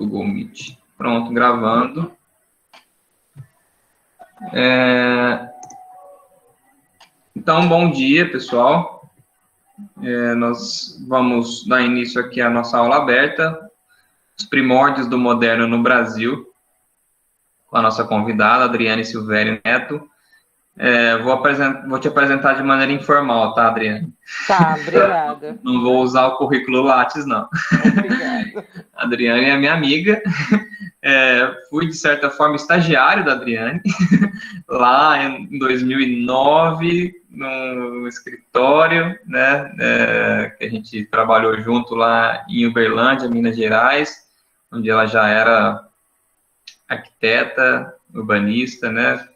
Google Meet. Pronto, gravando. Então, bom dia, pessoal. Nós vamos dar início aqui à nossa aula aberta, os primórdios do moderno no Brasil, com a nossa convidada, Adriane Silvério Neto. Vou te apresentar de maneira informal, tá, Adriane? Tá, obrigada. Não vou usar o currículo Lattes, não. Obrigada. A Adriane é minha amiga. Fui, de certa forma, estagiário da Adriane, lá em 2009, no escritório, né, que a gente trabalhou junto lá em Uberlândia, Minas Gerais, onde ela já era arquiteta, urbanista, né,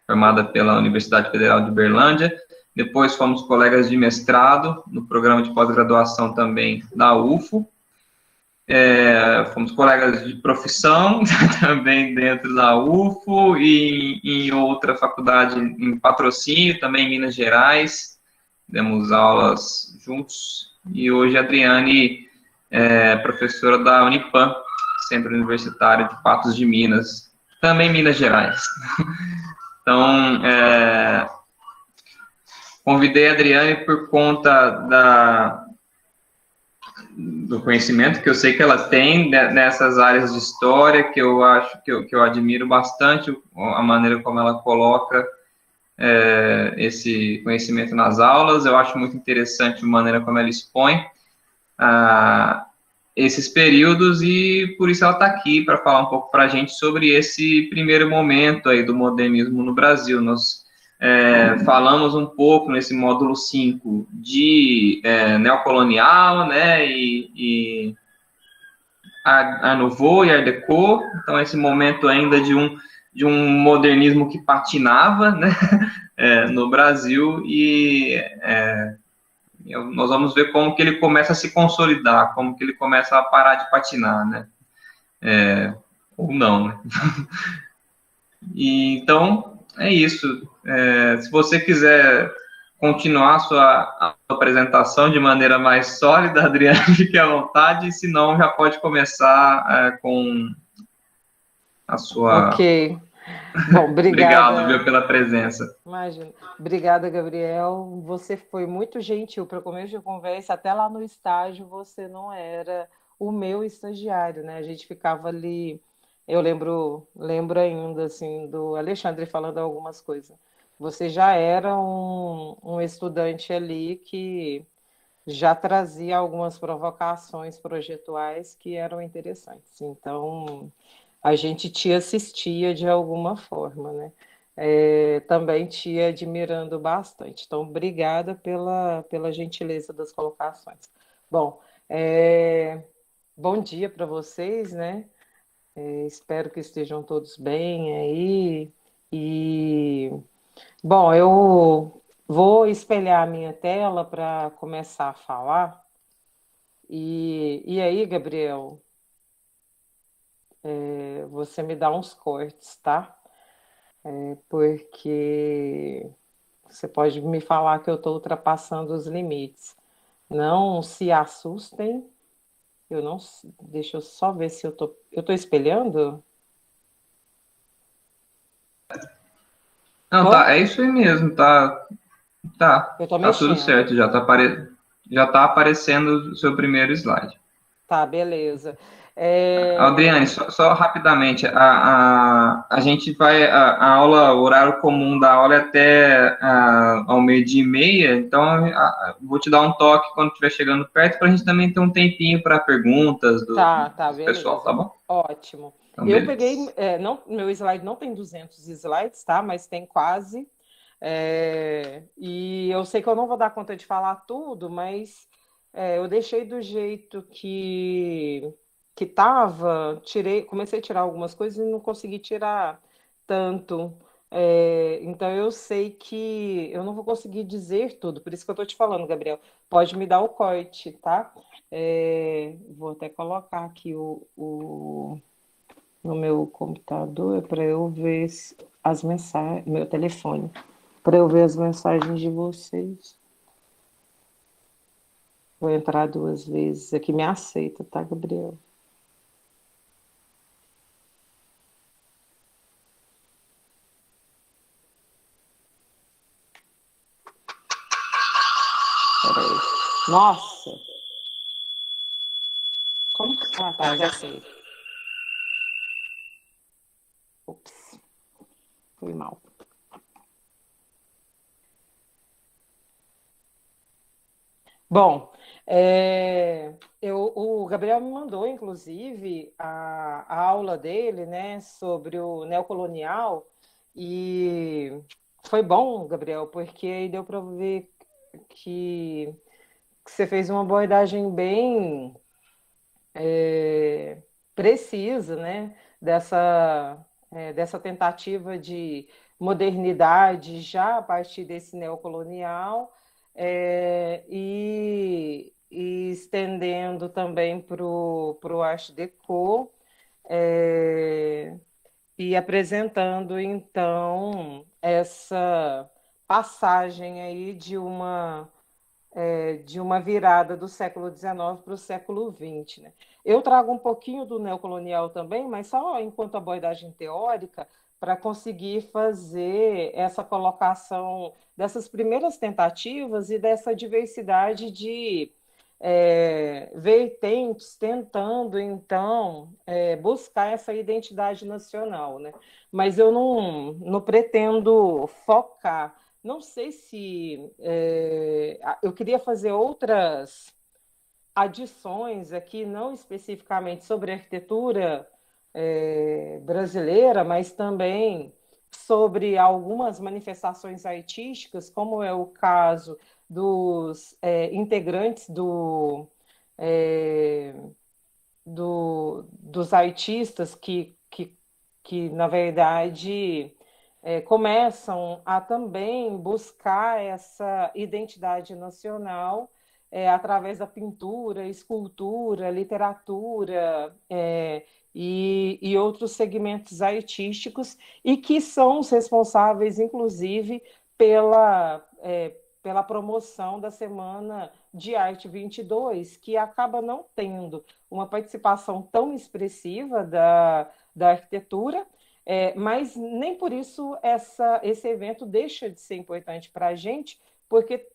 formada pela Universidade Federal de Uberlândia. Depois fomos colegas de mestrado no programa de pós-graduação também da UFO. Fomos colegas de profissão também dentro da UFO e em outra faculdade em Patrocínio, também em Minas Gerais. Demos aulas juntos. E hoje a Adriane é professora da Unipam, Centro Universitário de Patos de Minas, também Minas Gerais. Então, convidei a Adriane por conta do conhecimento que eu sei que ela tem nessas áreas de história, que eu acho que eu admiro bastante a maneira como ela coloca esse conhecimento nas aulas. Eu acho muito interessante a maneira como ela expõe esses períodos, e por isso ela está aqui para falar um pouco para a gente sobre esse primeiro momento aí do modernismo no Brasil. Nós falamos um pouco nesse módulo 5 de neocolonial, né, e Art Nouveau e Art Deco. Então, esse momento ainda de um modernismo que patinava, né, no Brasil, e nós vamos ver como que ele começa a se consolidar, como que ele começa a parar de patinar, né, ou não, né. E, então, é isso. Se você quiser continuar a sua apresentação de maneira mais sólida, Adriane, fique à vontade, se não, já pode começar com a sua... Ok. Bom, obrigada. Obrigado, viu, pela presença. Imagina. Obrigada, Gabriel. Você foi muito gentil para o começo de conversa. Até lá no estágio você não era o meu estagiário, né? A gente ficava ali... Eu lembro ainda, assim, do Alexandre falando algumas coisas. Você já era um estudante ali que já trazia algumas provocações projetuais que eram interessantes. Então, a gente te assistia de alguma forma, né? Também te admirando bastante. Então, obrigada pela gentileza das colocações. Bom, bom dia para vocês, né? Espero que estejam todos bem aí. E, bom, eu vou espelhar a minha tela para começar a falar. E aí, Gabriel, você me dá uns cortes, tá? Porque você pode me falar que eu estou ultrapassando os limites. Não se assustem. Eu não. Deixa eu só ver se eu tô espelhando. Não, tá, é isso aí mesmo, tá Eu tô tudo mexendo. certo, já tá aparecendo o seu primeiro slide. Tá, beleza. Adriane, só rapidamente, a gente vai, a aula, o horário comum da aula é até ao 12:30, então vou te dar um toque quando estiver chegando perto, para a gente também ter um tempinho para perguntas do Tá, pessoal, beleza. tá bom? Ótimo. Então, Eu beleza. peguei, meu slide não tem 200 slides, tá? Mas tem quase. E eu sei que eu não vou dar conta de falar tudo, mas eu deixei do jeito que estava, comecei a tirar algumas coisas e não consegui tirar tanto. Então eu sei que eu não vou conseguir dizer tudo, por isso que eu estou te falando, Gabriel. Pode me dar o corte, tá? Vou até colocar aqui no meu computador para eu ver as mensagens, meu telefone, para eu ver as mensagens de vocês. Vou entrar 2 vezes aqui, me aceita, tá, Gabriel? Nossa, como que... Ah, tá, já sei. Ups, fui mal. Bom, o Gabriel me mandou, inclusive, a aula dele, né, sobre o neocolonial, e foi bom, Gabriel, porque aí deu para ver que, que você fez uma abordagem bem precisa, né, dessa tentativa de modernidade já a partir desse neocolonial, e estendendo também para o Art Deco, é, e apresentando então essa passagem aí de uma virada do século XIX para o século XX. Né? Eu trago um pouquinho do neocolonial também, mas só enquanto abordagem teórica, para conseguir fazer essa colocação dessas primeiras tentativas e dessa diversidade de vertentes tentando, então, buscar essa identidade nacional. Né? Mas eu não pretendo focar, não sei se eu queria fazer outras adições aqui, não especificamente sobre a arquitetura brasileira, mas também sobre algumas manifestações artísticas, como é o caso dos integrantes é, dos artistas que na verdade, começam a também buscar essa identidade nacional através da pintura, escultura, literatura e outros segmentos artísticos, e que são os responsáveis, inclusive, pela promoção da Semana de Arte 22, que acaba não tendo uma participação tão expressiva da arquitetura, mas nem por isso esse evento deixa de ser importante para a gente, porque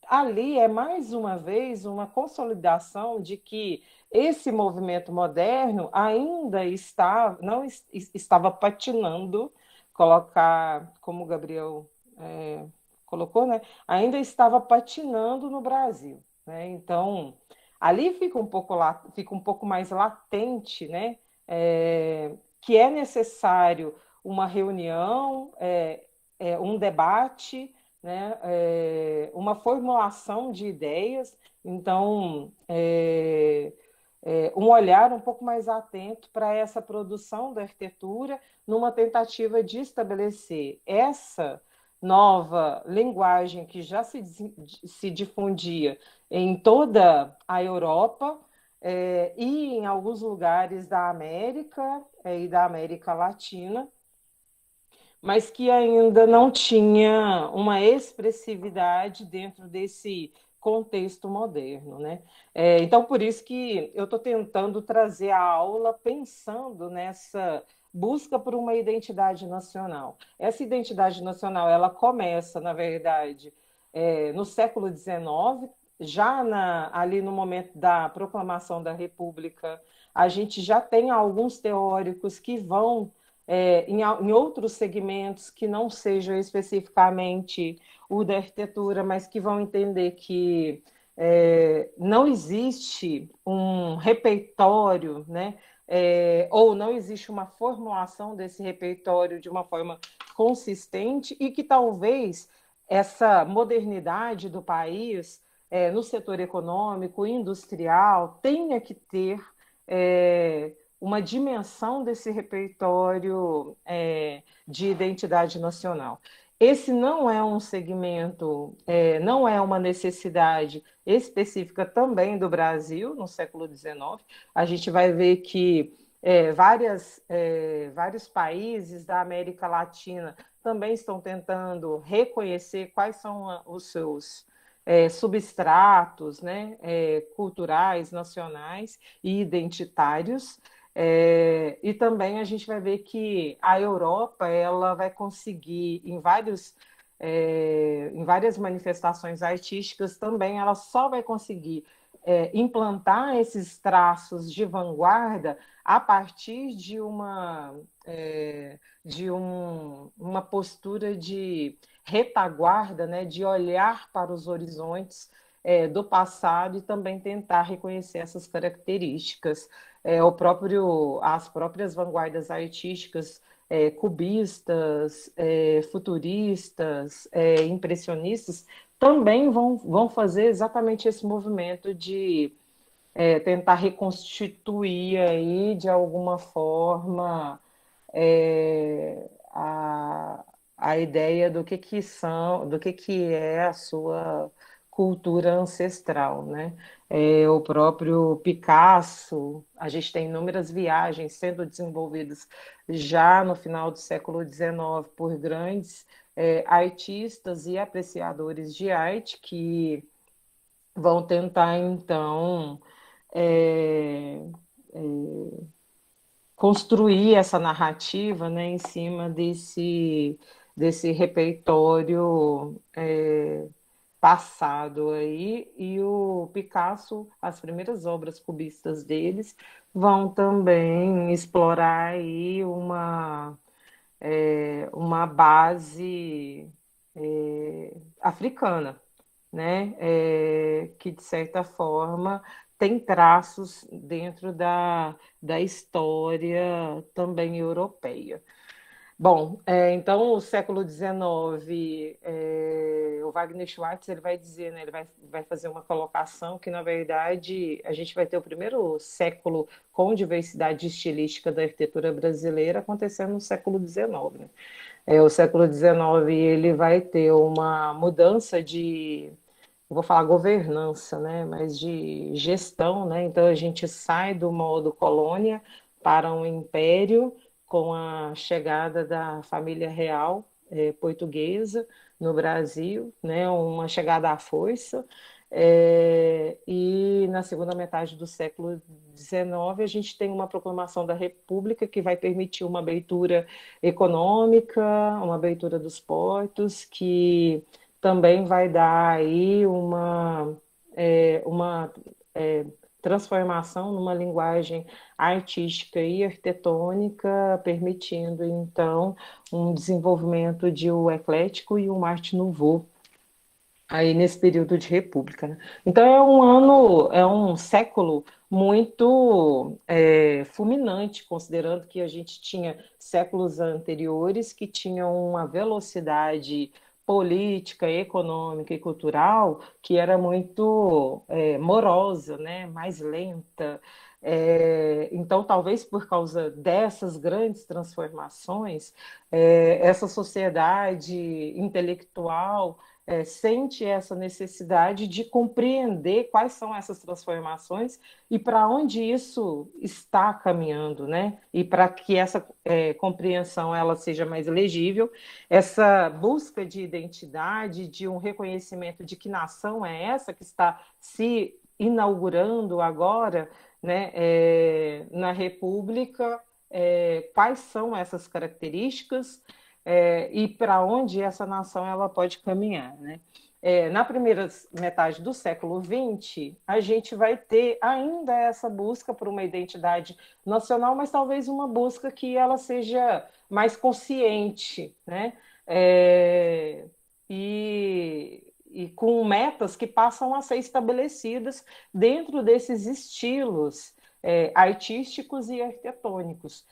ali é mais uma vez uma consolidação de que esse movimento moderno ainda não estava patinando, colocar como o Gabriel colocou, né? Ainda estava patinando no Brasil. Né? Então, ali fica um pouco mais latente, né? Que é necessário uma reunião, um debate, né? Uma formulação de ideias. Então, um olhar um pouco mais atento para essa produção da arquitetura, numa tentativa de estabelecer essa nova linguagem que já se difundia em toda a Europa, e em alguns lugares da América e da América Latina, mas que ainda não tinha uma expressividade dentro desse contexto moderno. Né? Então, por isso que eu estou tentando trazer a aula pensando nessa busca por uma identidade nacional. Essa identidade nacional, ela começa, na verdade, no século XIX, já ali no momento da proclamação da República, a gente já tem alguns teóricos que vão em outros segmentos que não sejam especificamente o da arquitetura, mas que vão entender que não existe um repertório, né? Ou não existe uma formulação desse repertório de uma forma consistente, e que talvez essa modernidade do país, no setor econômico, industrial, tenha que ter uma dimensão desse repertório de identidade nacional. Esse não é um segmento, não é uma necessidade específica também do Brasil no século XIX. A gente vai ver que vários países da América Latina também estão tentando reconhecer quais são os seus substratos, né, culturais, nacionais e identitários. E também a gente vai ver que a Europa ela vai conseguir, em vários em várias manifestações artísticas também, ela só vai conseguir implantar esses traços de vanguarda a partir uma postura de retaguarda, né, de olhar para os horizontes do passado e também tentar reconhecer essas características. As próprias vanguardas artísticas cubistas, futuristas, impressionistas, também vão fazer exatamente esse movimento de tentar reconstituir aí, de alguma forma, a ideia do que é a sua cultura ancestral, né? O próprio Picasso, a gente tem inúmeras viagens sendo desenvolvidas já no final do século XIX por grandes artistas e apreciadores de arte que vão tentar, então, é, construir essa narrativa, né, em cima desse repertório passado aí, e o Picasso, as primeiras obras cubistas deles vão também explorar aí uma base africana, né? Que de certa forma tem traços dentro da história também europeia. Bom, então o século XIX, o Wagner Schwartz ele vai dizer, né, ele vai fazer uma colocação que, na verdade, a gente vai ter o primeiro século com diversidade estilística da arquitetura brasileira acontecendo no século XIX, né? O século XIX ele vai ter uma mudança eu vou falar governança, né, mas de gestão, né? Então a gente sai do modo colônia para um império com a chegada da família real portuguesa no Brasil, né? Uma chegada à força. E na segunda metade do século XIX a gente tem uma proclamação da República que vai permitir uma abertura econômica, uma abertura dos portos, que também vai dar aí uma transformação numa linguagem artística e arquitetônica, permitindo, então, um desenvolvimento de um eclético e um arte nouveau aí nesse período de república, né? Então é um século muito fulminante, considerando que a gente tinha séculos anteriores que tinham uma velocidade política, econômica e cultural que era muito morosa, né? Mais lenta. Então, talvez por causa dessas grandes transformações, essa sociedade intelectual sente essa necessidade de compreender quais são essas transformações e para onde isso está caminhando, né? E para que essa compreensão ela seja mais legível, essa busca de identidade, de um reconhecimento de que nação é essa que está se inaugurando agora, né? Na República, quais são essas características? E para onde essa nação ela pode caminhar, né? Na primeira metade do século XX, a gente vai ter ainda essa busca por uma identidade nacional, mas talvez uma busca que ela seja mais consciente, né? E com metas que passam a ser estabelecidas dentro desses estilos artísticos e arquitetônicos.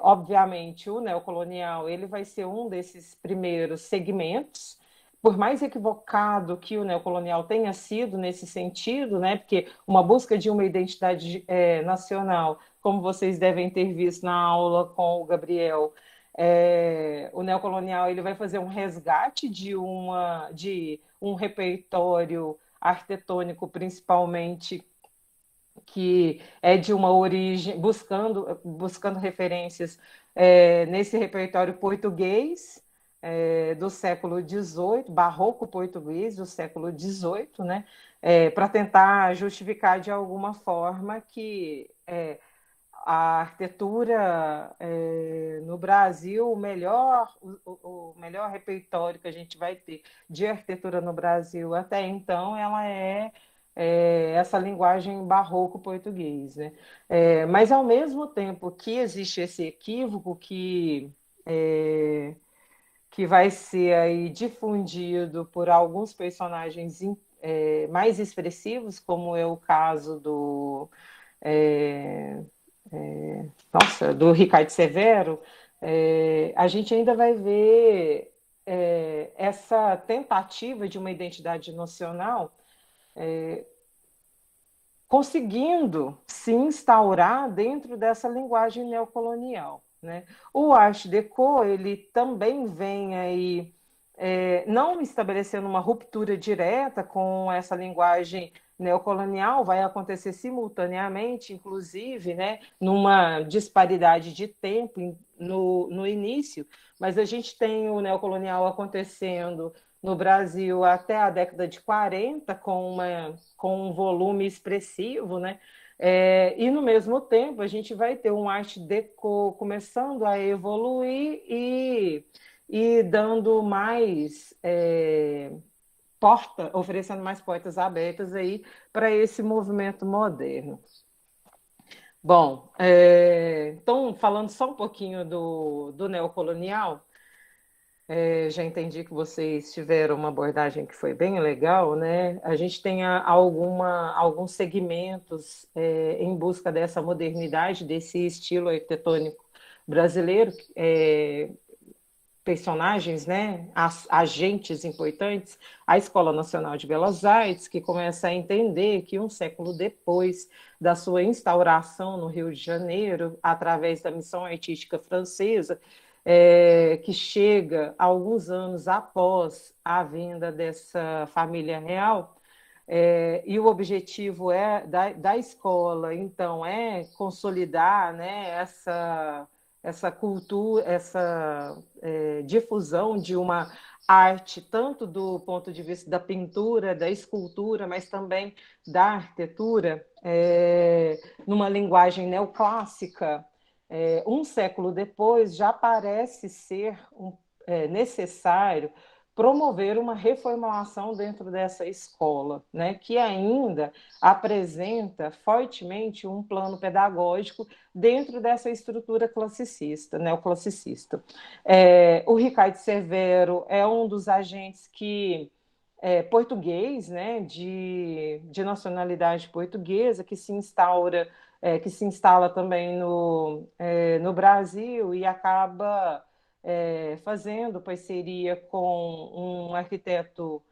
Obviamente, o neocolonial ele vai ser um desses primeiros segmentos, por mais equivocado que o neocolonial tenha sido nesse sentido, né, porque uma busca de uma identidade nacional, como vocês devem ter visto na aula com o Gabriel, o neocolonial ele vai fazer um resgate de um repertório arquitetônico, principalmente que é de uma origem, buscando referências nesse repertório português do século XVIII, barroco português do século XVIII, né, para tentar justificar de alguma forma que a arquitetura no Brasil, o melhor repertório que a gente vai ter de arquitetura no Brasil até então, ela essa linguagem barroco português, né? Mas ao mesmo tempo que existe esse equívoco que vai ser aí difundido por alguns personagens mais expressivos, como é o caso é, do Ricardo Severo, a gente ainda vai ver essa tentativa de uma identidade nacional conseguindo se instaurar dentro dessa linguagem neocolonial, né? O Art Deco ele também vem aí não estabelecendo uma ruptura direta com essa linguagem neocolonial, vai acontecer simultaneamente, inclusive, né, numa disparidade de tempo no início, mas a gente tem o neocolonial acontecendo no Brasil até a década de 40, com um volume expressivo, né? E no mesmo tempo a gente vai ter um Art Deco começando a evoluir e dando mais oferecendo mais portas abertas aí para esse movimento moderno. Bom, então falando só um pouquinho do neocolonial, já entendi que vocês tiveram uma abordagem que foi bem legal, né? A gente tem alguns segmentos em busca dessa modernidade, desse estilo arquitetônico brasileiro, personagens, né, agentes importantes, a Escola Nacional de Belas Artes, que começa a entender que um século depois da sua instauração no Rio de Janeiro, através da missão artística francesa, que chega alguns anos após a vinda dessa família real, e o objetivo da escola, então, é consolidar, né, essa cultura, essa difusão de uma arte, tanto do ponto de vista da pintura, da escultura, mas também da arquitetura, numa linguagem neoclássica. Um século depois, já parece ser necessário promover uma reformulação dentro dessa escola, né, que ainda apresenta fortemente um plano pedagógico dentro dessa estrutura classicista, neoclassicista. O Ricardo Severo é um dos agentes português, né, de nacionalidade portuguesa, que se instala também no Brasil e acaba fazendo parceria com um arquiteto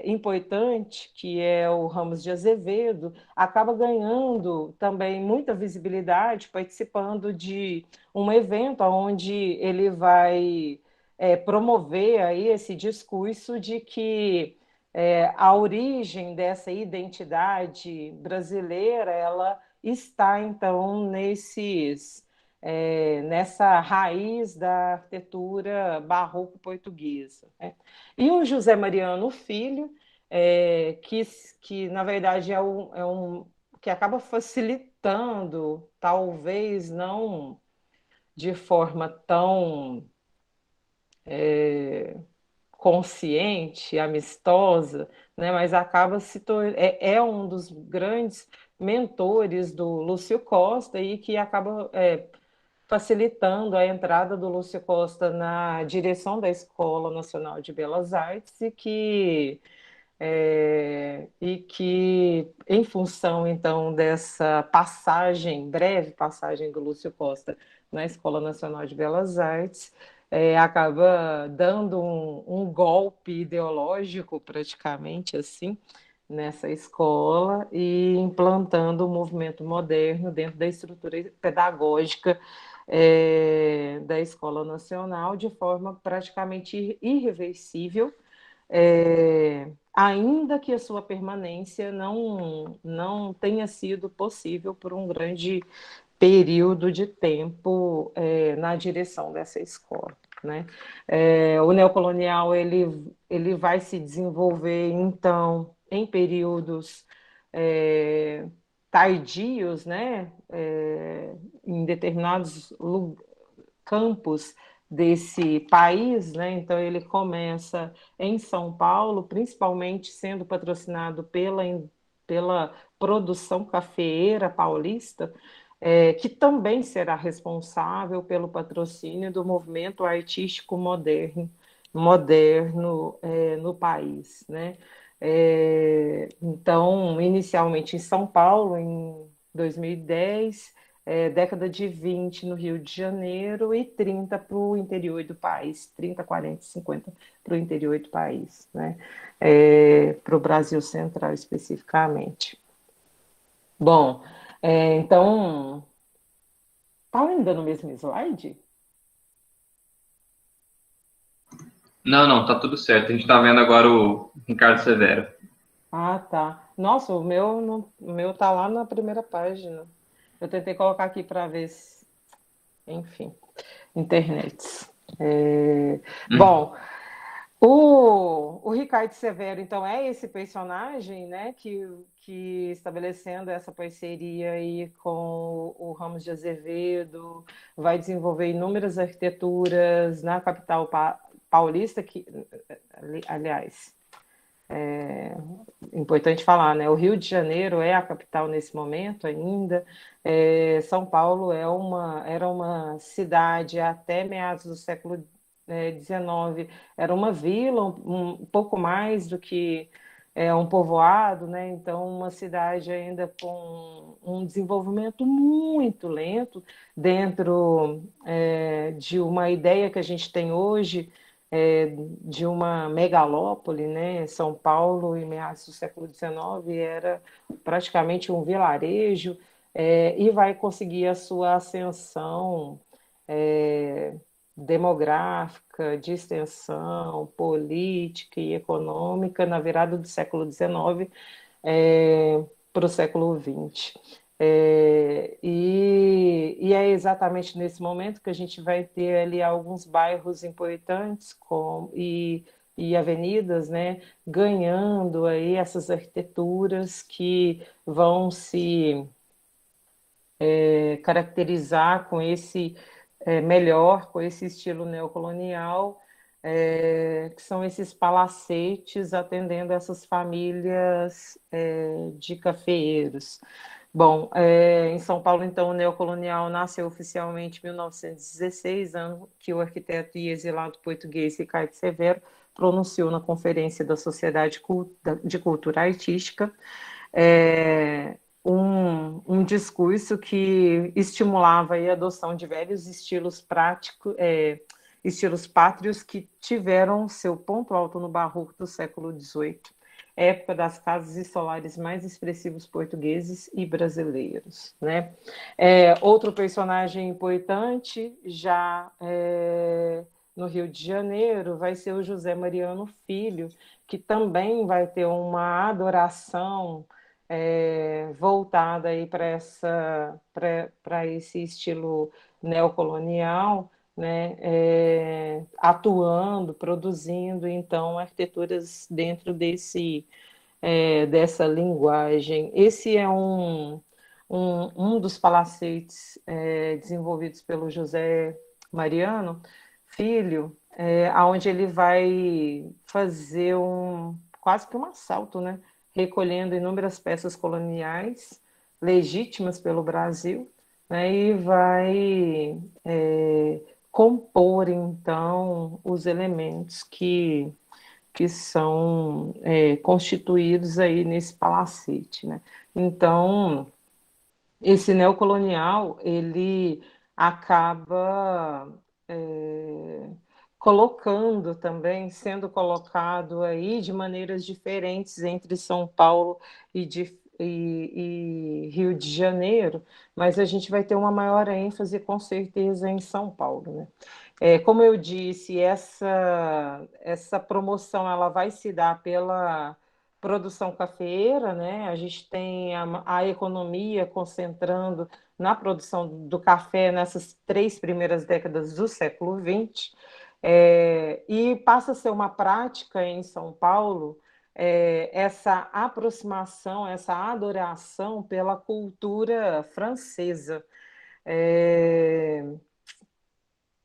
importante, que é o Ramos de Azevedo, acaba ganhando também muita visibilidade, participando de um evento onde ele vai promover aí esse discurso de que a origem dessa identidade brasileira ela está então nessa raiz da arquitetura barroco portuguesa, né? E o José Mariano Filho, que na verdade que acaba facilitando, talvez não de forma tão consciente, amistosa, né, mas acaba se tornando um dos grandes mentores do Lúcio Costa e que acaba facilitando a entrada do Lúcio Costa na direção da Escola Nacional de Belas Artes em função, então, dessa breve passagem do Lúcio Costa na Escola Nacional de Belas Artes, acaba dando um golpe ideológico, praticamente assim, nessa escola e implantando o movimento moderno dentro da estrutura pedagógica da Escola Nacional de forma praticamente irreversível, ainda que a sua permanência não tenha sido possível por um grande período de tempo na direção dessa escola, né? O neocolonial ele vai se desenvolver então em períodos tardios, né? em determinados campos desse país, né? Então ele começa em São Paulo, principalmente sendo patrocinado pela produção cafeeira paulista, que também será responsável pelo patrocínio do movimento artístico moderno no país, né? Então, inicialmente em São Paulo, em 2010, década de 20 no Rio de Janeiro e 30 para o interior do país, 30, 40, 50 para o interior do país, né? Para o Brasil Central especificamente. Bom, então, tá ainda no mesmo slide? Não, não, tá tudo certo. A gente tá vendo agora o Ricardo Severo. Ah, tá. Nossa, o meu tá lá na primeira página. Eu tentei colocar aqui para ver se, enfim, internet. Bom, o Ricardo Severo, então, é esse personagem, né, que estabelecendo essa parceria aí com o Ramos de Azevedo, vai desenvolver inúmeras arquiteturas na capital paulista, que, aliás, importante falar, né? O Rio de Janeiro é a capital nesse momento ainda. São Paulo era uma cidade até meados do século XIX, era uma vila, um pouco mais do que um povoado, né? Então, uma cidade ainda com um desenvolvimento muito lento dentro de uma ideia que a gente tem hoje de uma megalópole, né? São Paulo, em meados do século XIX, era praticamente um vilarejo, e vai conseguir a sua ascensão demográfica, de extensão, política e econômica na virada do século XIX para o século XX. E é exatamente nesse momento que a gente vai ter ali alguns bairros importantes e avenidas, né, ganhando aí essas arquiteturas que vão se caracterizar com esse melhor, com esse estilo neocolonial, que são esses palacetes atendendo essas famílias de cafeeiros. Bom, em São Paulo, então, o neocolonial nasceu oficialmente em 1916, ano que o arquiteto e exilado português Ricardo Severo pronunciou na Conferência da Sociedade de Cultura Artística um discurso que estimulava a adoção de velhos estilos práticos, estilos pátrios que tiveram seu ponto alto no barroco do século XVIII, época das casas e solares mais expressivos portugueses e brasileiros, né? Outro personagem importante, já no Rio de Janeiro, vai ser o José Mariano Filho, que também vai ter uma adoração voltada aí para esse estilo neocolonial, né, atuando, produzindo, então, arquiteturas dentro dessa linguagem. Esse é um dos palacetes desenvolvidos pelo José Mariano Filho, onde ele vai fazer quase que um assalto, né, recolhendo inúmeras peças coloniais legítimas pelo Brasil, né, e vai compor, então, os elementos que são constituídos aí nesse palacete, né? Então, esse neocolonial, ele acaba colocando também, sendo colocado aí de maneiras diferentes entre São Paulo e Rio de Janeiro, mas a gente vai ter uma maior ênfase com certeza em São Paulo, né? Como eu disse, essa promoção ela vai se dar pela produção cafeeira, né? A gente tem a economia concentrando na produção do café nessas 3 primeiras décadas do século XX, e passa a ser uma prática em São Paulo essa aproximação, essa adoração pela cultura francesa. é,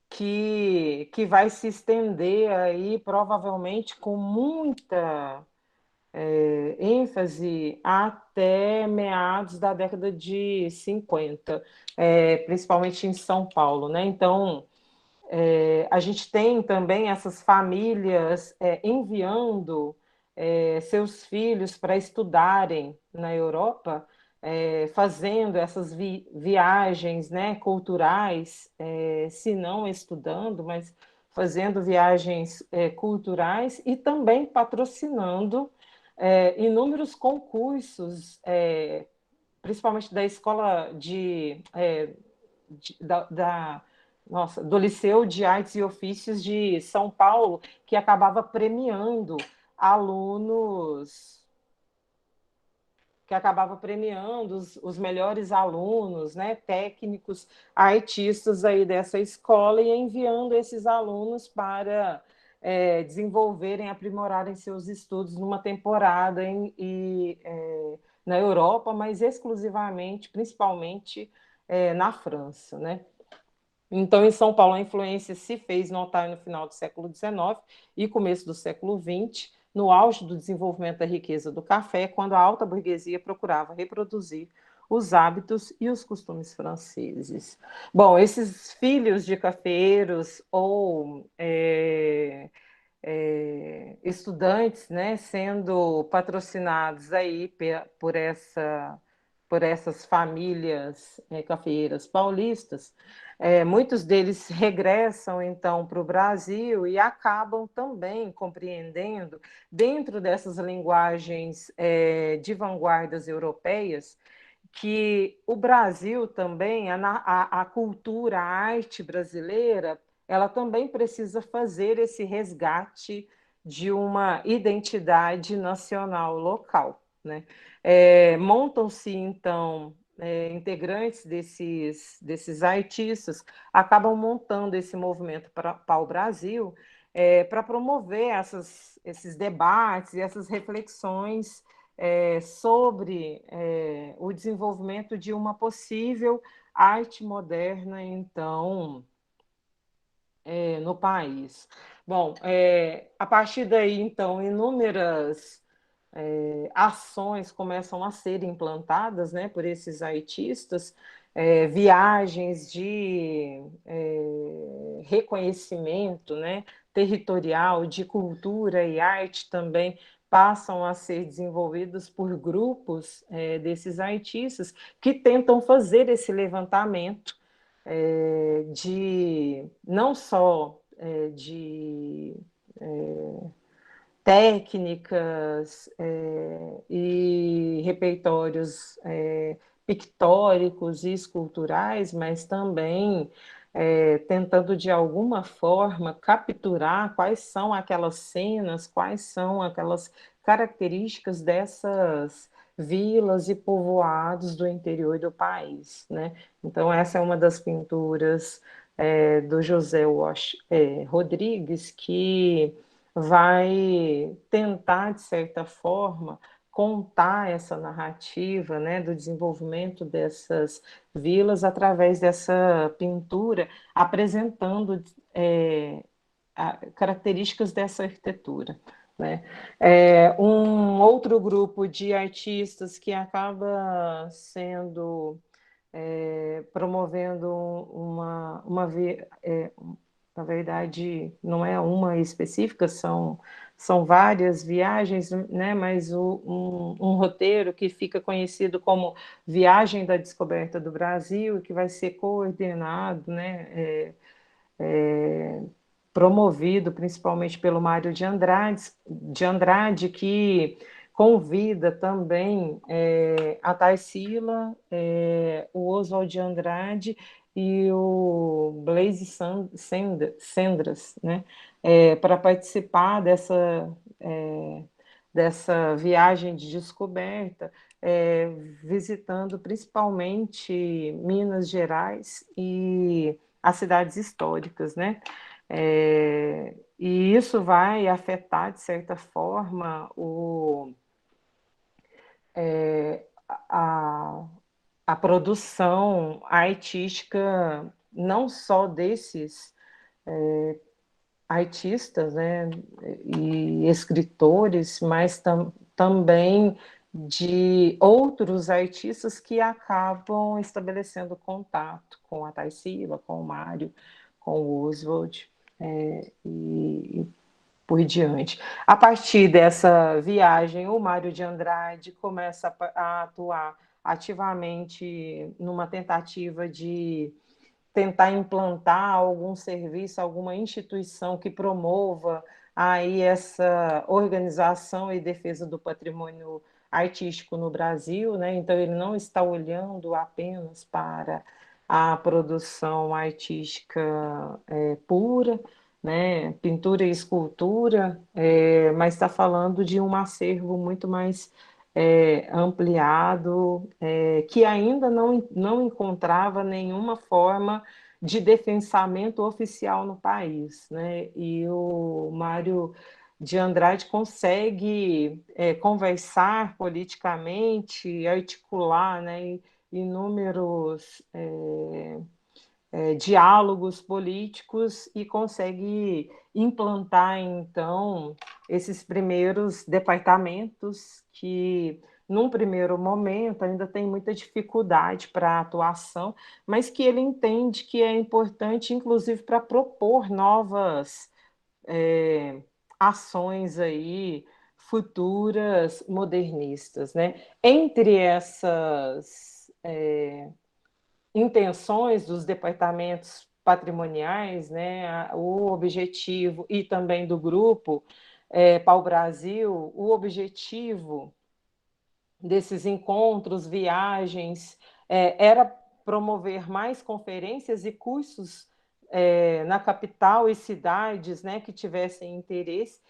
que vai se estender aí, provavelmente, com muita ênfase até meados da década de 50, principalmente em São Paulo, né? Então, a gente tem também essas famílias enviando seus filhos para estudarem na Europa, fazendo essas viagens, né, culturais, se não estudando, mas fazendo viagens culturais e também patrocinando inúmeros concursos, principalmente da escola nossa, do Liceu de Artes e Ofícios de São Paulo, que acabava premiando alunos, que acabava premiando os melhores alunos, né, técnicos, artistas aí dessa escola e enviando esses alunos para desenvolverem, aprimorarem seus estudos numa temporada na Europa, mas exclusivamente, principalmente na França, né? Então, em São Paulo, a influência se fez notar no final do século XIX e começo do século XX, no auge do desenvolvimento da riqueza do café, quando a alta burguesia procurava reproduzir os hábitos e os costumes franceses. Bom, esses filhos de cafeeiros ou estudantes, né, sendo patrocinados aí por essas famílias cafeeiras paulistas, muitos deles regressam então para o Brasil e acabam também compreendendo, dentro dessas linguagens de vanguardas europeias, que o Brasil também, a cultura, a arte brasileira, ela também precisa fazer esse resgate de uma identidade nacional local, né? Montam-se, então, integrantes desses artistas, acabam montando esse movimento para o Brasil, para promover esses debates e essas reflexões sobre o desenvolvimento de uma possível arte moderna, então, no país. Bom, a partir daí, então, inúmeras ações começam a ser implantadas, né, por esses artistas, viagens de reconhecimento, né, territorial, de cultura e arte também passam a ser desenvolvidos por grupos desses artistas que tentam fazer esse levantamento de não só de técnicas e repertórios pictóricos e esculturais, mas também tentando de alguma forma capturar quais são aquelas cenas, quais são aquelas características dessas vilas e povoados do interior do país, né? Então essa é uma das pinturas do José Rodrigues, que vai tentar, de certa forma, contar essa narrativa, né, do desenvolvimento dessas vilas através dessa pintura, apresentando características dessa arquitetura, né? Um outro grupo de artistas que acaba sendo promovendo na verdade, não é uma específica, são várias viagens, né? Mas um roteiro que fica conhecido como Viagem da Descoberta do Brasil, que vai ser coordenado, né? Promovido principalmente pelo Mário de Andrade, que convida também a Tarsila, o Oswald de Andrade e o Blaise Sendras, né, para participar dessa viagem de descoberta, visitando principalmente Minas Gerais e as cidades históricas, né? E isso vai afetar, de certa forma, a, a produção artística, não só desses artistas, né, e escritores, mas também de outros artistas que acabam estabelecendo contato com a Tarsila, com o Mário, com o Oswald, e por diante. A partir dessa viagem, o Mário de Andrade começa a atuar ativamente numa tentativa de tentar implantar algum serviço, alguma instituição que promova aí essa organização e defesa do patrimônio artístico no Brasil, né? Então ele não está olhando apenas para a produção artística pura, né? Pintura e escultura, mas está falando de um acervo muito mais ampliado, que ainda não encontrava nenhuma forma de defensamento oficial no país, né? E o Mário de Andrade consegue conversar politicamente, articular, né, inúmeros diálogos políticos e consegue implantar, então, esses primeiros departamentos que, num primeiro momento, ainda tem muita dificuldade para a atuação, mas que ele entende que é importante, inclusive, para propor novas ações aí futuras modernistas, né? Entre essas intenções dos departamentos patrimoniais, né, o objetivo e também do grupo Pau Brasil, o objetivo desses encontros, viagens, era promover mais conferências e cursos na capital e cidades, né, que tivessem interesse,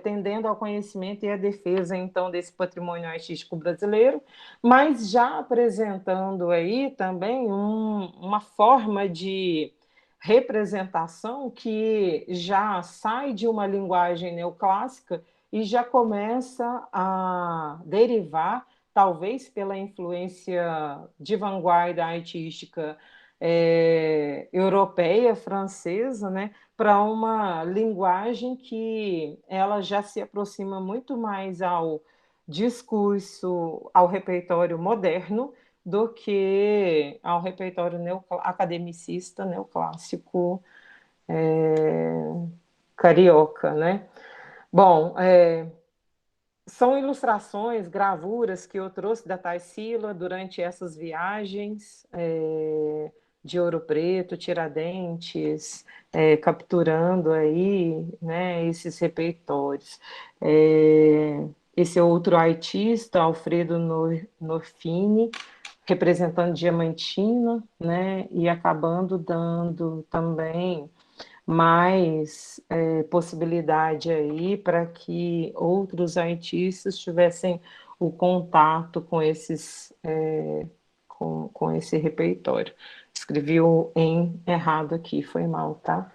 tendendo ao conhecimento e à defesa, então, desse patrimônio artístico brasileiro, mas já apresentando aí também uma forma de representação que já sai de uma linguagem neoclássica e já começa a derivar, talvez pela influência de vanguarda artística europeia, francesa, né, para uma linguagem que ela já se aproxima muito mais ao discurso, ao repertório moderno, do que ao repertório academicista neoclássico carioca, né? Bom, são ilustrações, gravuras que eu trouxe da Tarsila durante essas viagens de Ouro Preto, Tiradentes, capturando aí, né, esses repertórios. Esse outro artista, Alfredo Norfini, representando Diamantina, né, e acabando dando também mais possibilidade aí para que outros artistas tivessem o contato com esses com esse repertório. Escrevi o em errado aqui, foi mal, tá?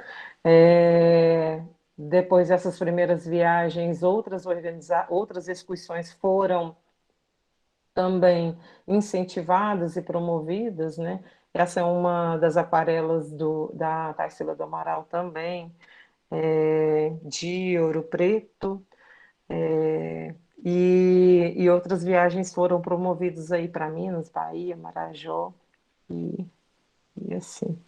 Depois dessas primeiras viagens, outras excursões foram também incentivadas e promovidas, né? Essa é uma das aquarelas da Tarsila do Amaral também, de Ouro Preto, e outras viagens foram promovidas aí para Minas, Bahia, Marajó e, e assim.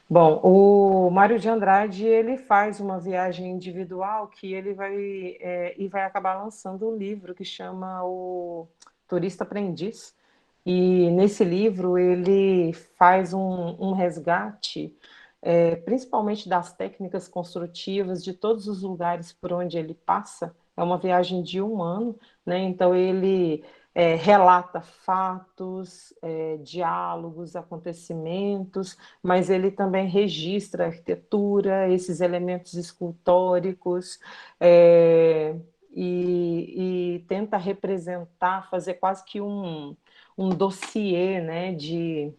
Bom, o Mário de Andrade ele faz uma viagem individual que ele vai e vai acabar lançando um livro que chama o Turista Aprendiz. E nesse livro ele faz um resgate, principalmente das técnicas construtivas de todos os lugares por onde ele passa. É uma viagem de um ano, né? Então ele relata fatos, diálogos, acontecimentos, mas ele também registra a arquitetura, esses elementos escultóricos, e tenta representar, fazer quase que um dossiê, né, de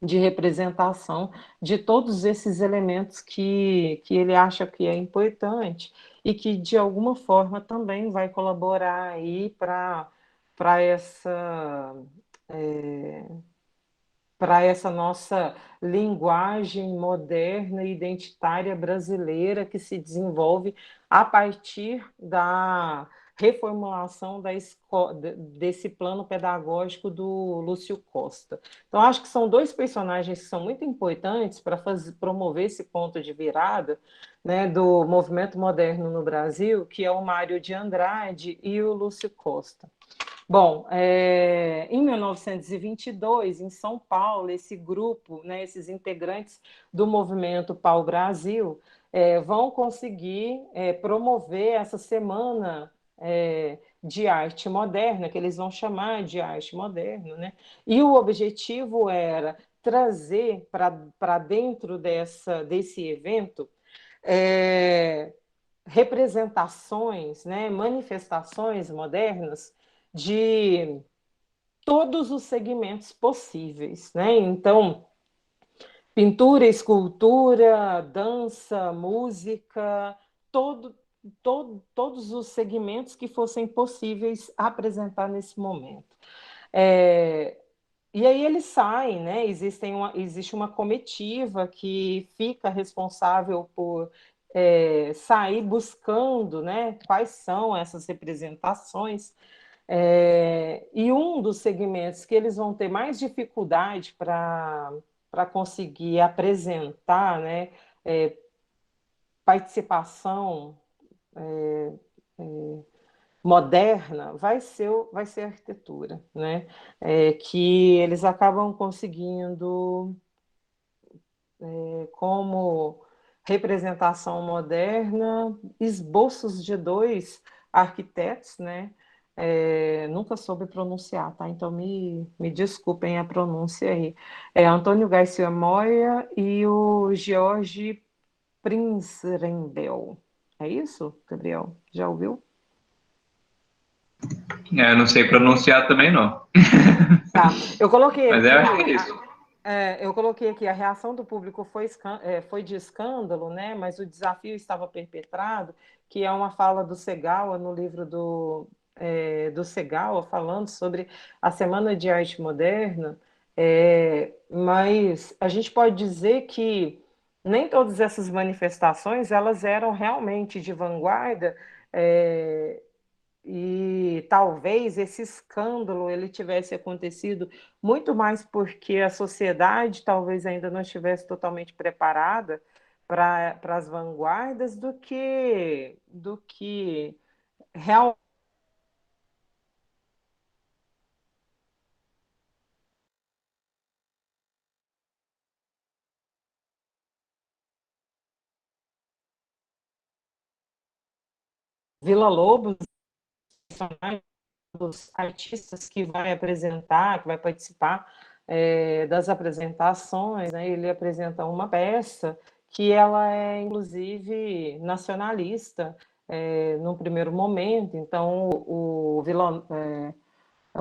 representação de todos esses elementos que ele acha que é importante e que, de alguma forma, também vai colaborar aí para essa para essa nossa linguagem moderna e identitária brasileira que se desenvolve a partir da reformulação desse plano pedagógico do Lúcio Costa. Então, acho que são dois personagens que são muito importantes para promover esse ponto de virada, né, do movimento moderno no Brasil, que é o Mário de Andrade e o Lúcio Costa. Bom, em 1922, em São Paulo, esse grupo, né, esses integrantes do movimento Pau Brasil, vão conseguir promover essa semana de arte moderna, que eles vão chamar de arte moderna, né? E o objetivo era trazer para dentro desse evento representações, né, manifestações modernas de todos os segmentos possíveis, né? Então, pintura, escultura, dança, música, todos os segmentos que fossem possíveis apresentar nesse momento. E aí eles saem, né? Existe uma comitiva que fica responsável por sair buscando, né, quais são essas representações. E um dos segmentos que eles vão ter mais dificuldade para conseguir apresentar, né, participação moderna vai ser a arquitetura, né? Que eles acabam conseguindo como representação moderna esboços de dois arquitetos, né? Nunca soube pronunciar, tá? Então me desculpem a pronúncia aí. Antônio Garcia Moya e o George Prinzrenbel. É isso, Gabriel? Já ouviu? Não sei pronunciar também, não. Tá. Eu coloquei Mas aqui. eu acho que é isso. Eu coloquei aqui, a reação do público foi de escândalo, né? Mas o desafio estava perpetrado, que é uma fala do Segawa no livro do Segawa, falando sobre a Semana de Arte Moderna. Mas a gente pode dizer que nem todas essas manifestações elas eram realmente de vanguarda, é, e talvez esse escândalo ele tivesse acontecido muito mais porque a sociedade talvez ainda não estivesse totalmente preparada para as vanguardas do que realmente Vila Lobos, dos artistas que vai apresentar, que vai participar das apresentações, né? Ele apresenta uma peça que ela é, inclusive, nacionalista no primeiro momento. Então, o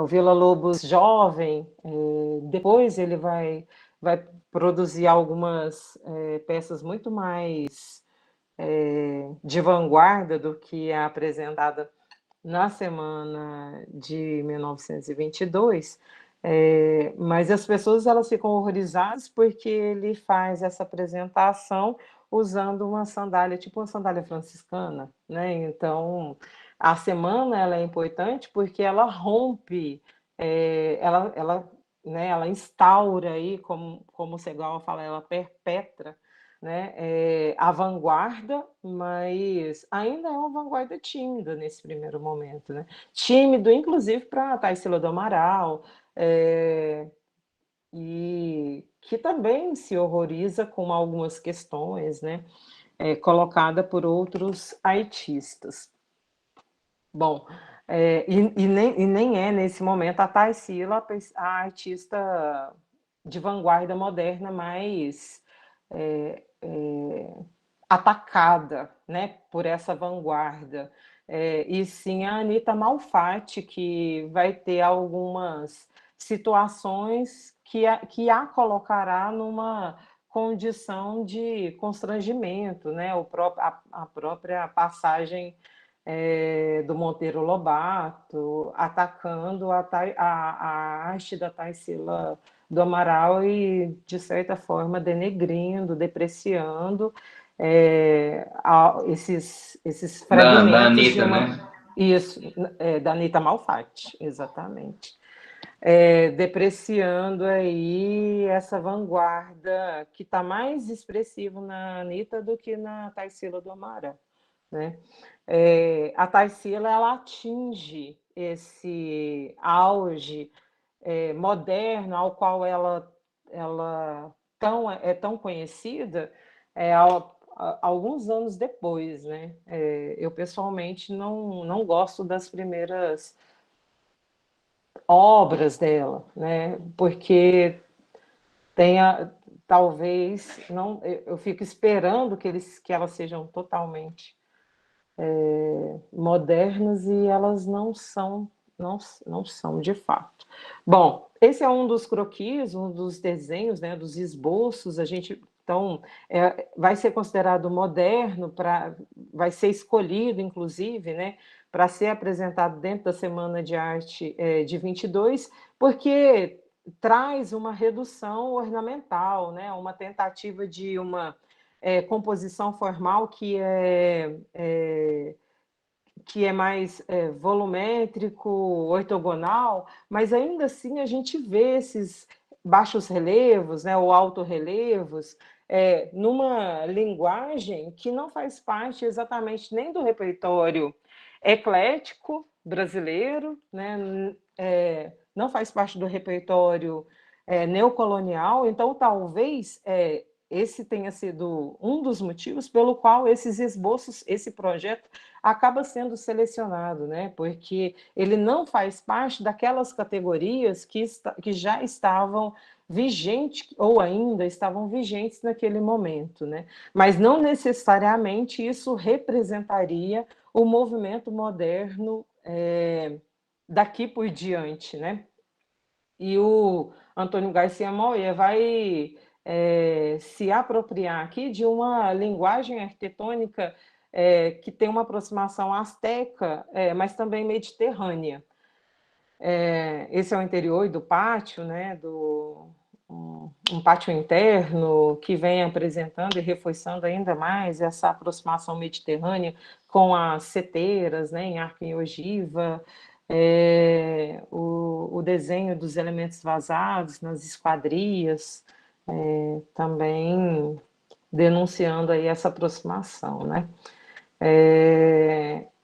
Vila Lobos jovem, depois ele vai produzir algumas peças muito mais de vanguarda do que a apresentada na semana de 1922, mas as pessoas elas ficam horrorizadas porque ele faz essa apresentação usando uma sandália, tipo uma sandália franciscana, né? Então, a semana ela é importante porque ela rompe, né, ela instaura aí, como o Segal fala, ela perpetra, né, a vanguarda, mas ainda é uma vanguarda tímida nesse primeiro momento, né? Tímido, inclusive, para Tarsila do Amaral, e que também se horroriza com algumas questões, né, colocada por outros artistas. Bom, nem é nesse momento a Tarsila a artista de vanguarda moderna mais atacada, né, por essa vanguarda. E sim a Anita Malfatti, que vai ter algumas situações que a colocará numa condição de constrangimento, né? A própria passagem do Monteiro Lobato, atacando a arte da Tarsila do Amaral e, de certa forma, denegrindo, depreciando esses Da fragmentos de Anitta, uma. né? Isso, da Anitta Malfatti, exatamente. Depreciando aí essa vanguarda que está mais expressivo na Anitta do que na Tarsila do Amaral, né? A Tarsila ela atinge esse auge moderno ao qual ela é tão conhecida alguns anos depois, né? Eu pessoalmente não gosto das primeiras obras dela, né? Porque talvez não, eu fico esperando que elas sejam totalmente modernas e elas não são de fato. Bom, esse é um dos croquis, um dos desenhos, né, dos esboços. A gente então vai ser considerado moderno, vai ser escolhido, inclusive, né, para ser apresentado dentro da Semana de Arte de 22, porque traz uma redução ornamental, né, uma tentativa de uma composição formal que é mais volumétrico, ortogonal, mas ainda assim a gente vê esses baixos relevos, né, ou alto relevos, numa linguagem que não faz parte exatamente nem do repertório eclético brasileiro, né, não faz parte do repertório neocolonial, então talvez esse tenha sido um dos motivos pelo qual esses esboços, esse projeto acaba sendo selecionado, né? Porque ele não faz parte daquelas categorias que já estavam vigentes ou ainda estavam vigentes naquele momento, né? Mas não necessariamente isso representaria o movimento moderno daqui por diante, né? E o Antônio Garcia Moya vai se apropriar aqui de uma linguagem arquitetônica que tem uma aproximação asteca, mas também mediterrânea. Esse é o interior do pátio, né, um pátio interno que vem apresentando e reforçando ainda mais essa aproximação mediterrânea com as seteiras, né, em arco e ogiva, o desenho dos elementos vazados nas esquadrias, também denunciando aí essa aproximação, né?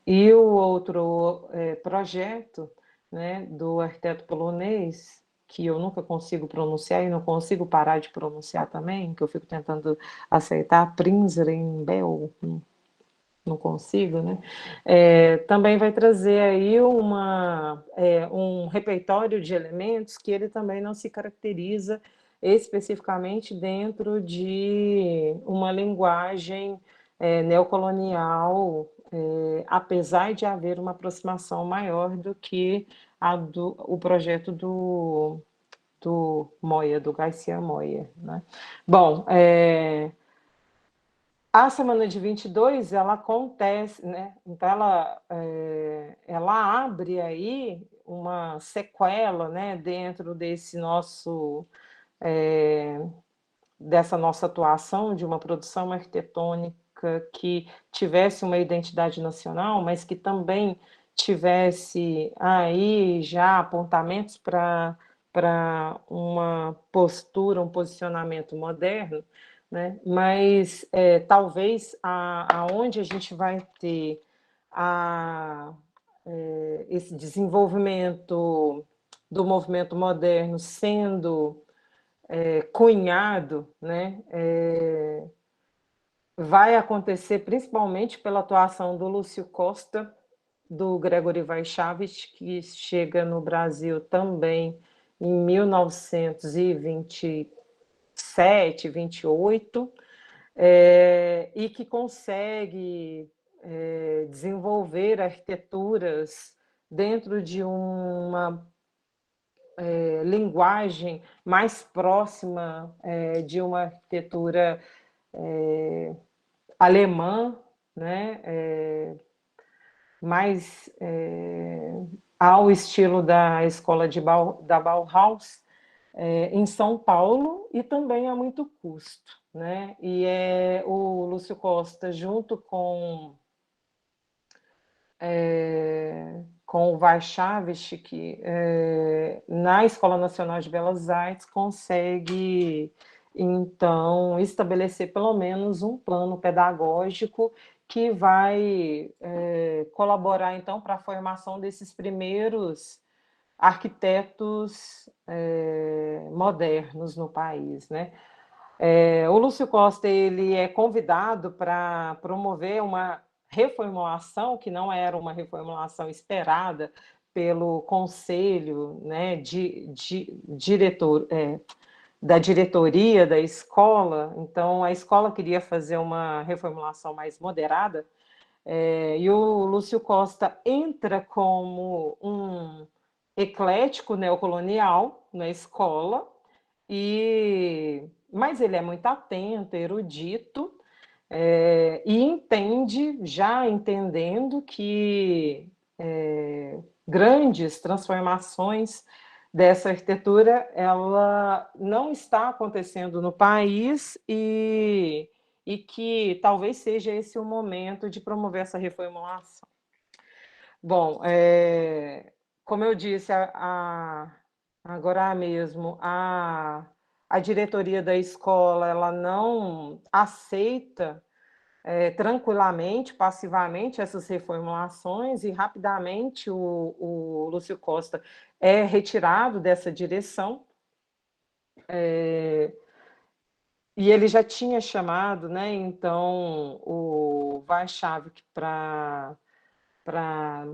E o outro projeto, né, do arquiteto polonês, que eu nunca consigo pronunciar e não consigo parar de pronunciar também, que eu fico tentando aceitar, Prinzrenbel, não consigo, né? Também vai trazer aí um repertório de elementos que ele também não se caracteriza especificamente dentro de uma linguagem neocolonial, apesar de haver uma aproximação maior do que o projeto do Moya, do Garcia Moya, né? Bom, a semana de 22 ela acontece, né? Então ela abre aí uma sequela, né? Dentro dessa nossa atuação de uma produção arquitetônica que tivesse uma identidade nacional, mas que também tivesse aí já apontamentos para uma postura, um posicionamento moderno, né? Mas talvez aonde a gente vai ter esse desenvolvimento do movimento moderno sendo cunhado, né? Vai acontecer principalmente pela atuação do Lúcio Costa, do Gregory Vaishavich, que chega no Brasil também em 1927, 28, e que consegue desenvolver arquiteturas dentro de uma linguagem mais próxima de uma arquitetura alemã, né? mais ao estilo da escola da Bauhaus, em São Paulo, e também a muito custo, né? E é o Lúcio Costa, junto com o Warchavchik, que na Escola Nacional de Belas Artes consegue, então, estabelecer pelo menos um plano pedagógico que vai colaborar, então, para a formação desses primeiros arquitetos modernos no país, né? O Lúcio Costa ele é convidado para promover uma reformulação que não era uma reformulação esperada pelo conselho, né, da diretoria da escola. Então a escola queria fazer uma reformulação mais moderada, e o Lúcio Costa entra como um eclético neocolonial na escola, mas ele é muito atento, erudito, e entende, já entendendo que grandes transformações dessa arquitetura ela não está acontecendo no país, e que talvez seja esse o momento de promover essa reformulação. Bom, como eu disse, agora mesmo, a diretoria da escola ela não aceita tranquilamente, passivamente, essas reformulações, e rapidamente o Lúcio Costa é retirado dessa direção. E ele já tinha chamado, né, então, o Warchavchik para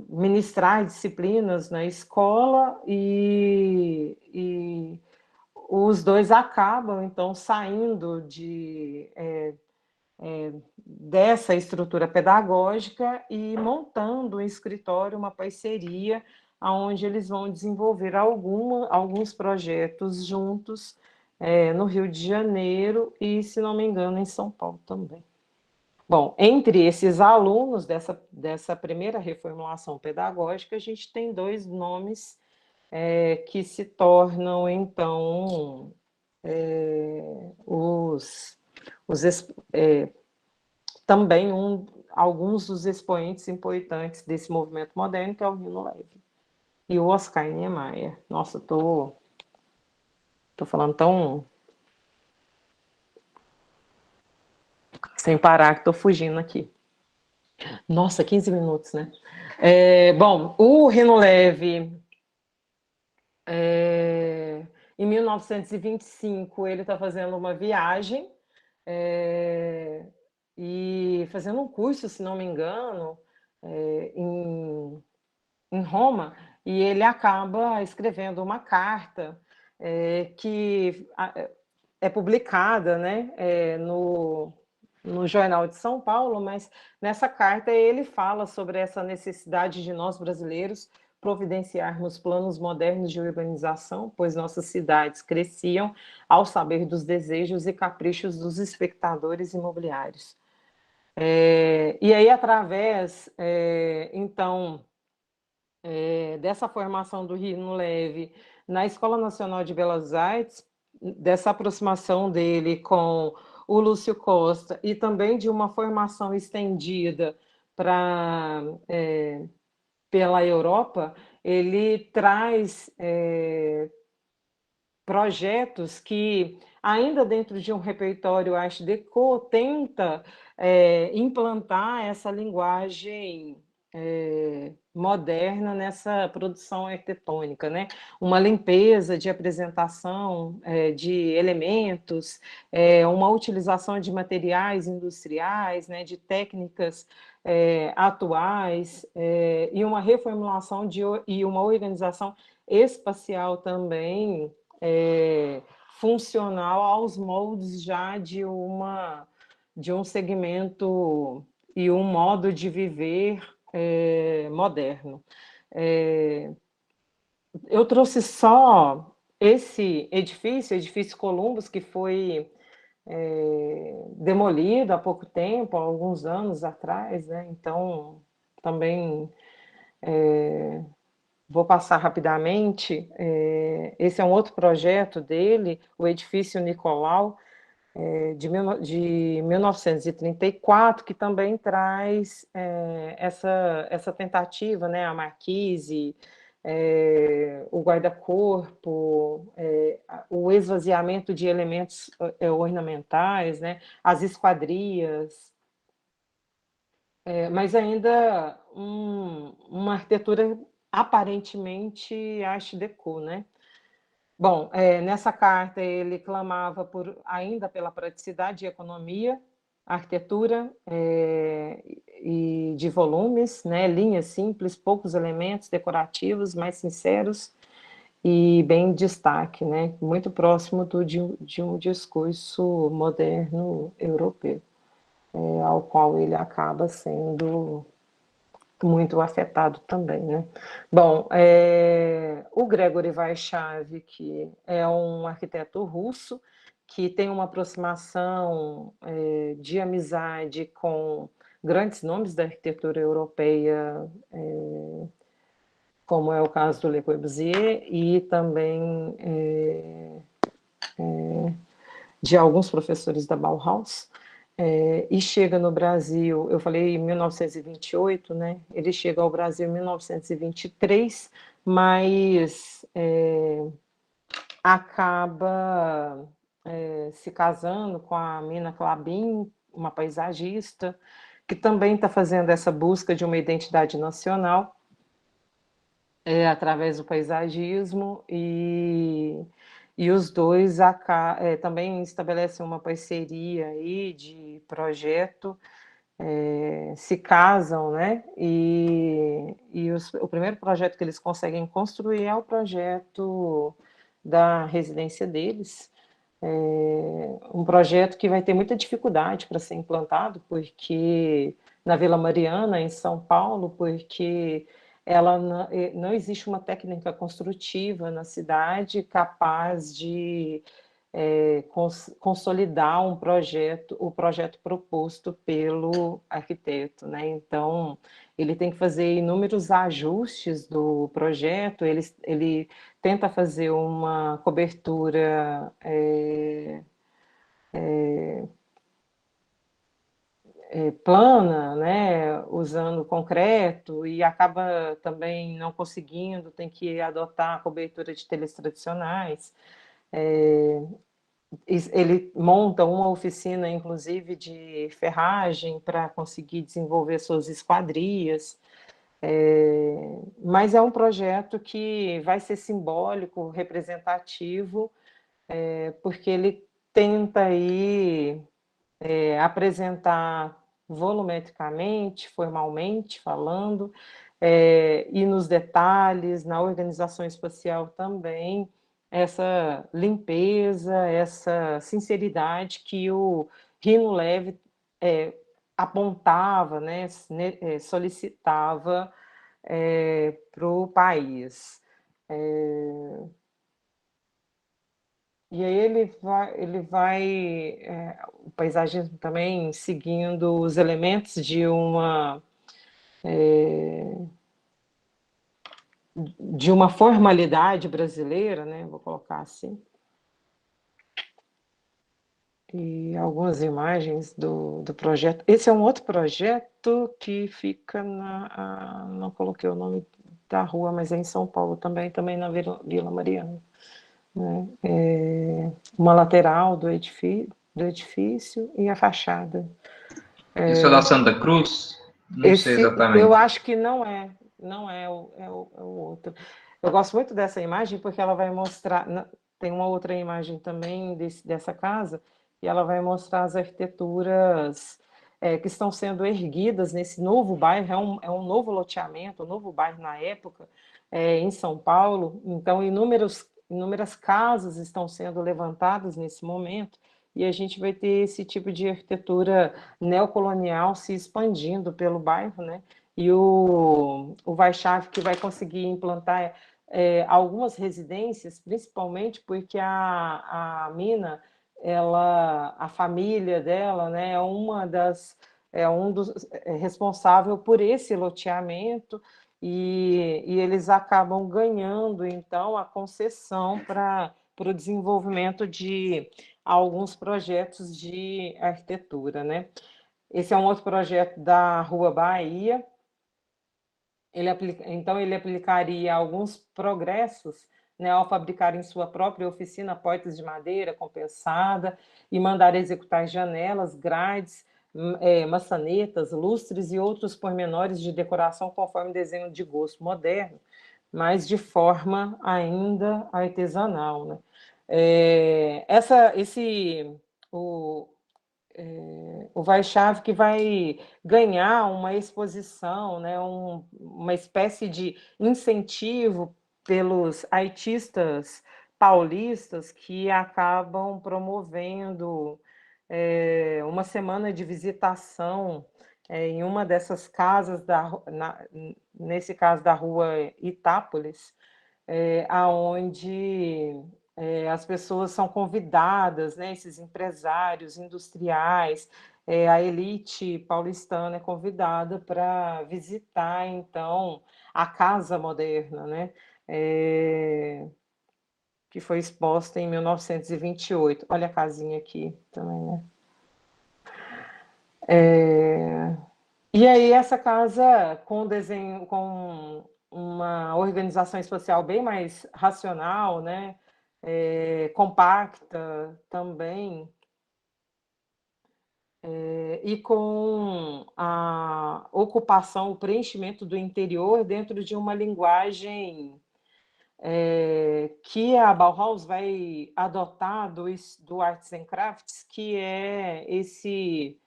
ministrar disciplinas na escola, e os dois acabam, então, saindo dessa estrutura pedagógica e montando um escritório, uma parceria, onde eles vão desenvolver alguns projetos juntos, no Rio de Janeiro e, se não me engano, em São Paulo também. Bom, entre esses alunos dessa primeira reformulação pedagógica, a gente tem dois nomes que se tornam, então, também alguns dos expoentes importantes desse movimento moderno, que é o Rino Leve e o Oscar Niemeyer. Nossa, tô falando tão sem parar que tô fugindo aqui. Nossa, 15 minutos, né? Bom, o Rino Leve, em 1925, ele está fazendo uma viagem e fazendo um curso, se não me engano, em Roma, e ele acaba escrevendo uma carta que é publicada, né, no Jornal de São Paulo, mas nessa carta ele fala sobre essa necessidade de nós brasileiros providenciarmos planos modernos de urbanização, pois nossas cidades cresciam ao saber dos desejos e caprichos dos espectadores imobiliários. E aí, através, então, dessa formação do Rino Leve na Escola Nacional de Belas Artes, dessa aproximação dele com o Lúcio Costa, e também de uma formação estendida pela Europa, ele traz projetos que, ainda dentro de um repertório Art Deco, tenta implantar essa linguagem moderna nessa produção arquitetônica, né? Uma limpeza de apresentação de elementos, uma utilização de materiais industriais, né? De técnicas atuais, e uma reformulação e uma organização espacial também, funcional aos moldes já de um segmento e um modo de viver moderno. Eu trouxe só esse edifício Columbus, que foi demolido há pouco tempo, há alguns anos atrás, né? Então, também vou passar rapidamente. Esse é um outro projeto dele, o Edifício Nicolau, de 1934, que também traz essa tentativa, né, a marquise, o guarda-corpo, o esvaziamento de elementos ornamentais, né, as esquadrias, mas ainda uma arquitetura aparentemente Art Deco, né? Bom, nessa carta ele clamava ainda pela praticidade e economia, arquitetura e de volumes, né? Linhas simples, poucos elementos decorativos, mais sinceros e bem em destaque, né? Muito próximo de um discurso moderno europeu, ao qual ele acaba sendo muito afetado também, né? Bom, o Gregory Vaishav, que é um arquiteto russo, que tem uma aproximação de amizade com grandes nomes da arquitetura europeia, como é o caso do Le Corbusier, e também de alguns professores da Bauhaus, e chega no Brasil, eu falei em 1928, né? Ele chega ao Brasil em 1923, mas acaba se casando com a Mina Klabin, uma paisagista, que também está fazendo essa busca de uma identidade nacional através do paisagismo, e os dois também estabelecem uma parceria aí de projeto, se casam, né? O primeiro projeto que eles conseguem construir é o projeto da residência deles, um projeto que vai ter muita dificuldade para ser implantado, porque na Vila Mariana, em São Paulo, porque não existe uma técnica construtiva na cidade capaz de consolidar o projeto proposto pelo arquiteto, né? Então, ele tem que fazer inúmeros ajustes do projeto, ele tenta fazer uma cobertura plana, né, usando concreto, e acaba também não conseguindo, tem que adotar a cobertura de telhas tradicionais. Ele monta uma oficina, inclusive, de ferragem para conseguir desenvolver suas esquadrias. Mas é um projeto que vai ser simbólico, representativo, porque ele tenta aí apresentar volumetricamente, formalmente falando, e nos detalhes, na organização espacial também, essa limpeza, essa sinceridade que o Rino Leve apontava, né, solicitava para o país. E aí o paisagismo também seguindo os elementos de uma formalidade brasileira, né? Vou colocar assim. E algumas imagens do projeto. Esse é um outro projeto que fica não coloquei o nome da rua, mas é em São Paulo também na Vila Mariana. Né? Uma lateral do edifício e a fachada. Isso é da Santa Cruz? Não sei Eu exatamente. acho que não é o outro. Eu gosto muito dessa imagem porque ela vai mostrar. Tem uma outra imagem também dessa casa, e ela vai mostrar as arquiteturas que estão sendo erguidas nesse novo bairro. É um novo loteamento, um novo bairro na época, em São Paulo. Então, inúmeras casas estão sendo levantadas nesse momento, e a gente vai ter esse tipo de arquitetura neocolonial se expandindo pelo bairro, né? E o Vaixave que vai conseguir implantar algumas residências, principalmente porque a Mina, a família dela, né, é uma é um dos responsável por esse loteamento, e eles acabam ganhando, então, a concessão para o desenvolvimento de alguns projetos de arquitetura, né? Esse é um outro projeto da Rua Bahia. Então, ele aplicaria alguns progressos, né, ao fabricar em sua própria oficina portas de madeira compensada e mandar executar janelas, grades, maçanetas, lustres e outros pormenores de decoração conforme desenho de gosto moderno, mas de forma ainda artesanal, né? O, o Vai-Chave que vai ganhar uma exposição, né, uma espécie de incentivo pelos artistas paulistas que acabam promovendo uma semana de visitação em uma dessas casas, nesse caso da rua Itápolis, aonde as pessoas são convidadas, né, esses empresários industriais, a elite paulistana é convidada para visitar, então, a Casa Moderna, né, que foi exposta em 1928. Olha a casinha aqui também, né? E aí essa casa com desenho, com uma organização espacial bem mais racional, né? Compacta também, e com a ocupação, o preenchimento do interior dentro de uma linguagem que a Bauhaus vai adotar do Arts and Crafts, que é esse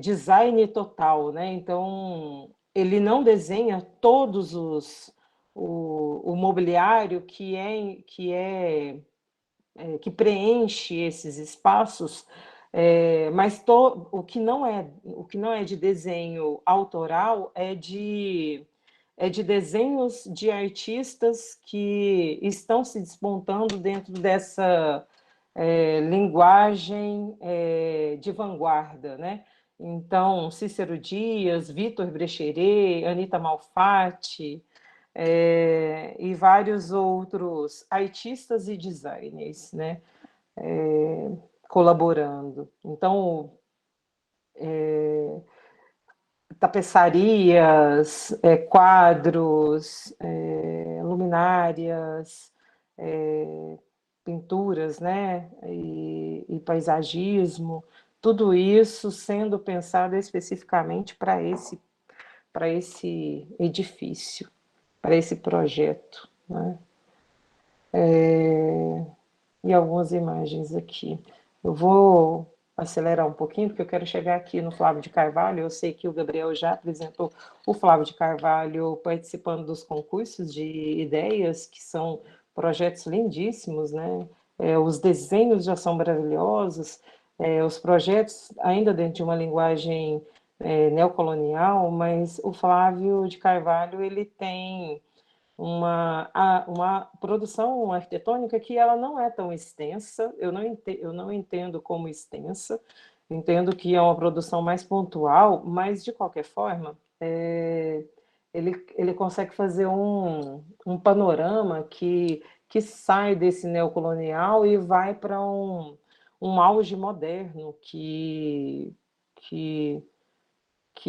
design total, né? Então, ele não desenha todos o mobiliário que preenche esses espaços, mas o que não é de desenho autoral é de desenhos de artistas que estão se despontando dentro dessa linguagem de vanguarda, né? Então, Cícero Dias, Vitor Brecheret, Anita Malfatti, e vários outros artistas e designers, né? Colaborando. Então, tapeçarias, quadros, luminárias, pinturas, né? E paisagismo, tudo isso sendo pensado especificamente para esse edifício, para esse projeto, né? E algumas imagens aqui. Eu vou acelerar um pouquinho, porque eu quero chegar aqui no Flávio de Carvalho. Eu sei que o Gabriel já apresentou o Flávio de Carvalho participando dos concursos de ideias, que são projetos lindíssimos, né? Os desenhos já são maravilhosos, os projetos ainda dentro de uma linguagem neocolonial, mas o Flávio de Carvalho ele tem uma produção arquitetônica que ela não é tão extensa, eu não entendo como extensa, entendo que é uma produção mais pontual, mas, de qualquer forma, ele consegue fazer um panorama que sai desse neocolonial e vai para um auge moderno que, que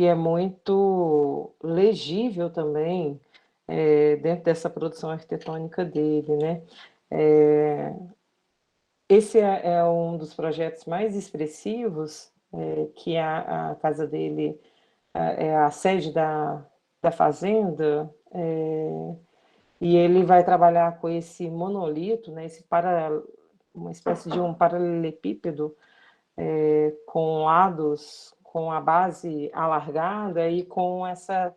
é muito legível também dentro dessa produção arquitetônica dele, né? Esse é um dos projetos mais expressivos, que a casa dele é a sede da fazenda, e ele vai trabalhar com esse monolito, né? Uma espécie de um paralelepípedo com lados, com a base alargada e com essa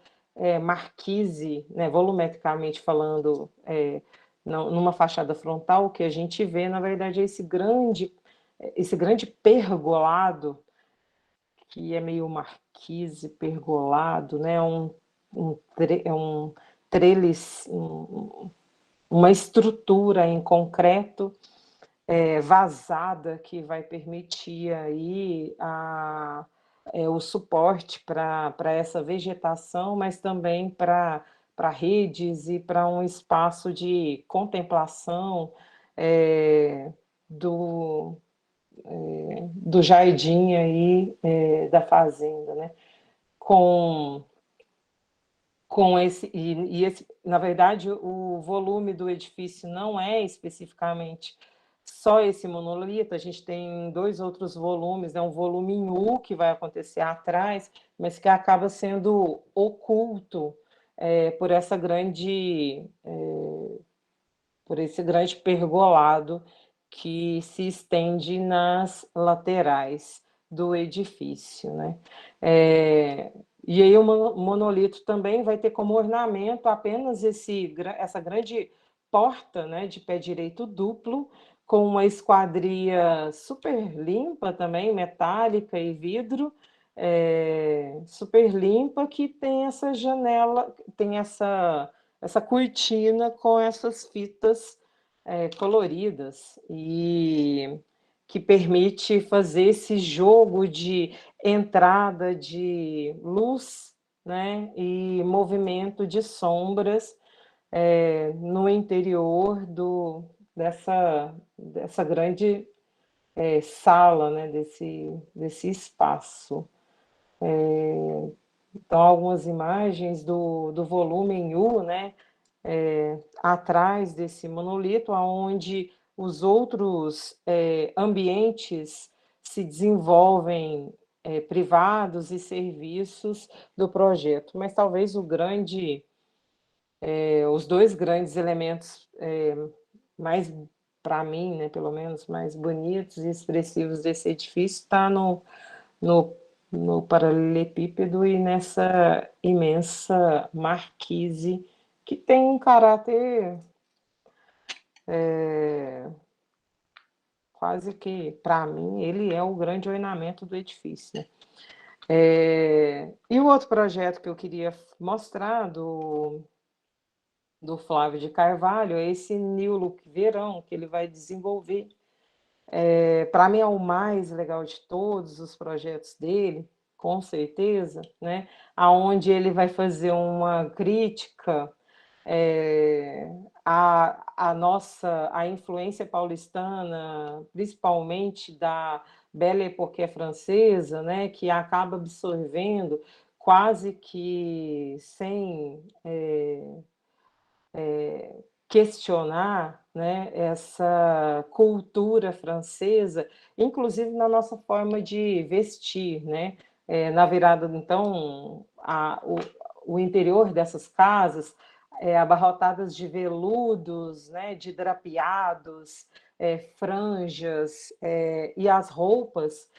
marquise, né, volumetricamente falando, numa fachada frontal, o que a gente vê, na verdade, é esse grande pergolado, que é meio marquise, pergolado, né, um trellis, uma estrutura em concreto vazada que vai permitir aí o suporte para essa vegetação, mas também para redes e para um espaço de contemplação do, do jardim aí, da fazenda, né? Com, com esse, na verdade, o volume do edifício não é especificamente só esse monolito, a gente tem dois outros volumes, né? Um volume em U que vai acontecer atrás, mas que acaba sendo oculto por essa grande por esse grande pergolado que se estende nas laterais do edifício, né? E aí o monolito também vai ter como ornamento apenas essa grande porta, né, de pé direito duplo, com uma esquadria super limpa também, metálica e vidro, super limpa, que tem essa janela, tem essa cortina com essas fitas coloridas e que permite fazer esse jogo de entrada de luz, né, e movimento de sombras no interior dessa grande sala, né, desse espaço. Então, algumas imagens do volume em U, né, atrás desse monolito, onde os outros ambientes se desenvolvem privados e serviços do projeto. Mas talvez os dois grandes elementos mais, para mim, né, pelo menos, mais bonitos e expressivos desse edifício está no, no paralelepípedo e nessa imensa marquise que tem um caráter quase que, para mim, ele é o grande ornamento do edifício, né? E o outro projeto que eu queria mostrar do Flávio de Carvalho é esse New Look Verão que ele vai desenvolver. Para mim é o mais legal de todos os projetos dele, com certeza, né? Aonde ele vai fazer uma crítica a influência paulistana, principalmente da Belle Époque francesa, né, que acaba absorvendo quase que sem questionar, né, essa cultura francesa, inclusive na nossa forma de vestir, né? Na virada, então, o interior dessas casas abarrotadas de veludos, né, de drapeados, franjas, e as roupas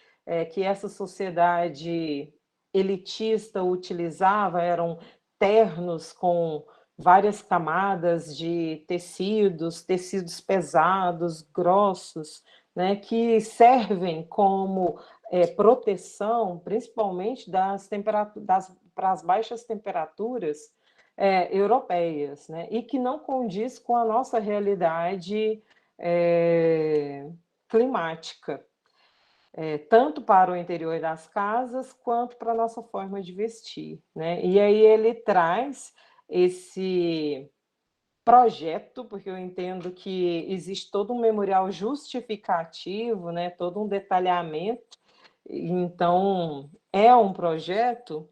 que essa sociedade elitista utilizava eram ternos com várias camadas de tecidos pesados, grossos, né, que servem como proteção, principalmente para as baixas temperaturas europeias, né, e que não condiz com a nossa realidade climática, tanto para o interior das casas quanto para a nossa forma de vestir, né? E aí ele traz esse projeto, porque eu entendo que existe todo um memorial justificativo, né? Todo um detalhamento. Então, é um projeto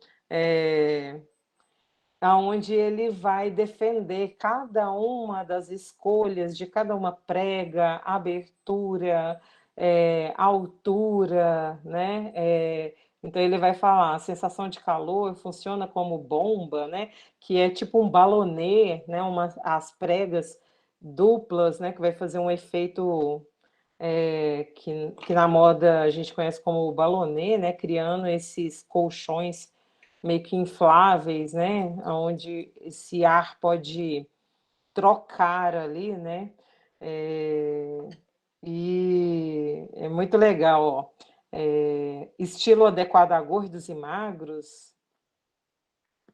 onde ele vai defender cada uma das escolhas de cada uma prega, abertura, altura, né? Então ele vai falar, a sensação de calor funciona como bomba, né? Que é tipo um balonê, né? As pregas duplas, né? Que vai fazer um efeito que na moda a gente conhece como balonê, né? Criando esses colchões meio que infláveis, né? Onde esse ar pode trocar ali, né? E é muito legal, ó. Estilo adequado a gordos e magros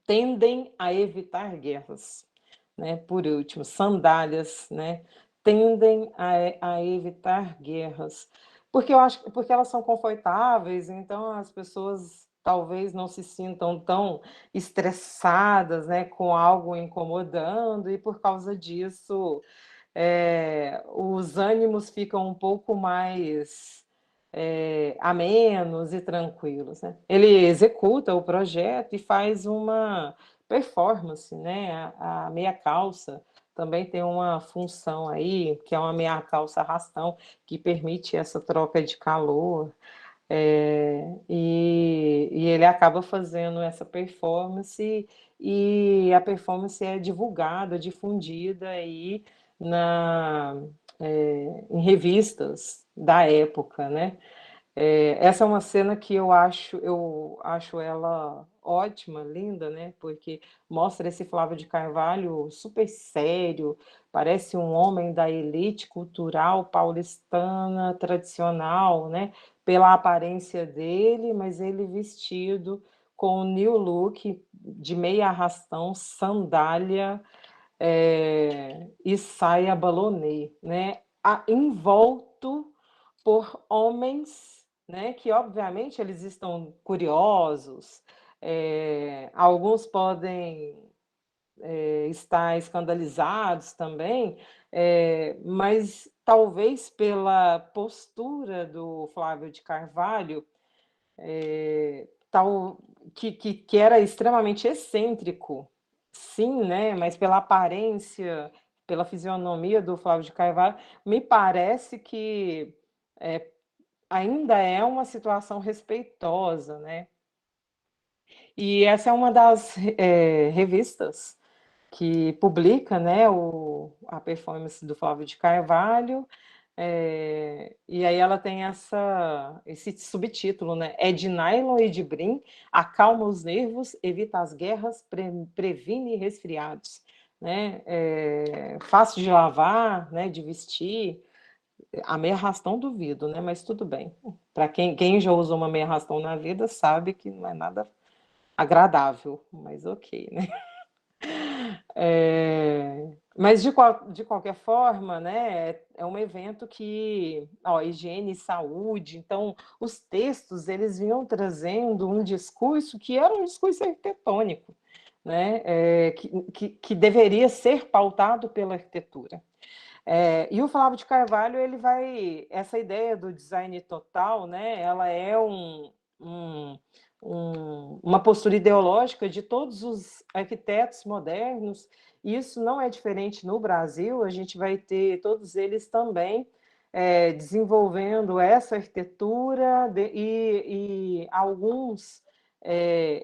tendem a evitar guerras, né? Por último, sandálias, né? Tendem a evitar guerras, porque eu acho porque elas são confortáveis, então as pessoas talvez não se sintam tão estressadas, né, com algo incomodando, e por causa disso os ânimos ficam um pouco mais amenos e tranquilos, né? Ele executa o projeto e faz uma performance, né? A meia calça também tem uma função aí, que é uma meia calça arrastão, que permite essa troca de calor. E ele acaba fazendo essa performance, e a performance é divulgada, difundida aí em revistas da época, né? Essa é uma cena que eu acho ela ótima, linda, né? Porque mostra esse Flávio de Carvalho super sério, parece um homem da elite cultural paulistana tradicional, né? Pela aparência dele, mas ele vestido com um new look de meia arrastão, sandália, e saia balonê, né? Envolto por homens, né? Que obviamente eles estão curiosos, alguns podem estar escandalizados também, mas talvez pela postura do Flávio de Carvalho, tal, que era extremamente excêntrico, sim, né? Mas pela aparência, pela fisionomia do Flávio de Carvalho, me parece que é, ainda é uma situação respeitosa, né? E essa é uma das revistas que publica, né, a performance do Flávio de Carvalho, e aí ela tem esse subtítulo, né? É de nylon e de brim, acalma os nervos, evita as guerras, previne resfriados, né? Fácil de lavar, né? De vestir. A meia arrastão duvido, né? Mas tudo bem. Para quem já usou uma meia arrastão na vida sabe que não é nada agradável, mas ok, né? Mas de qualquer forma, né, é um evento que, ó, higiene e saúde, então os textos eles vinham trazendo um discurso que era um discurso arquitetônico, né, que deveria ser pautado pela arquitetura. E o Flávio de Carvalho, essa ideia do design total, né, ela é um, uma postura ideológica de todos os arquitetos modernos. Isso não é diferente no Brasil, a gente vai ter todos eles também desenvolvendo essa arquitetura e alguns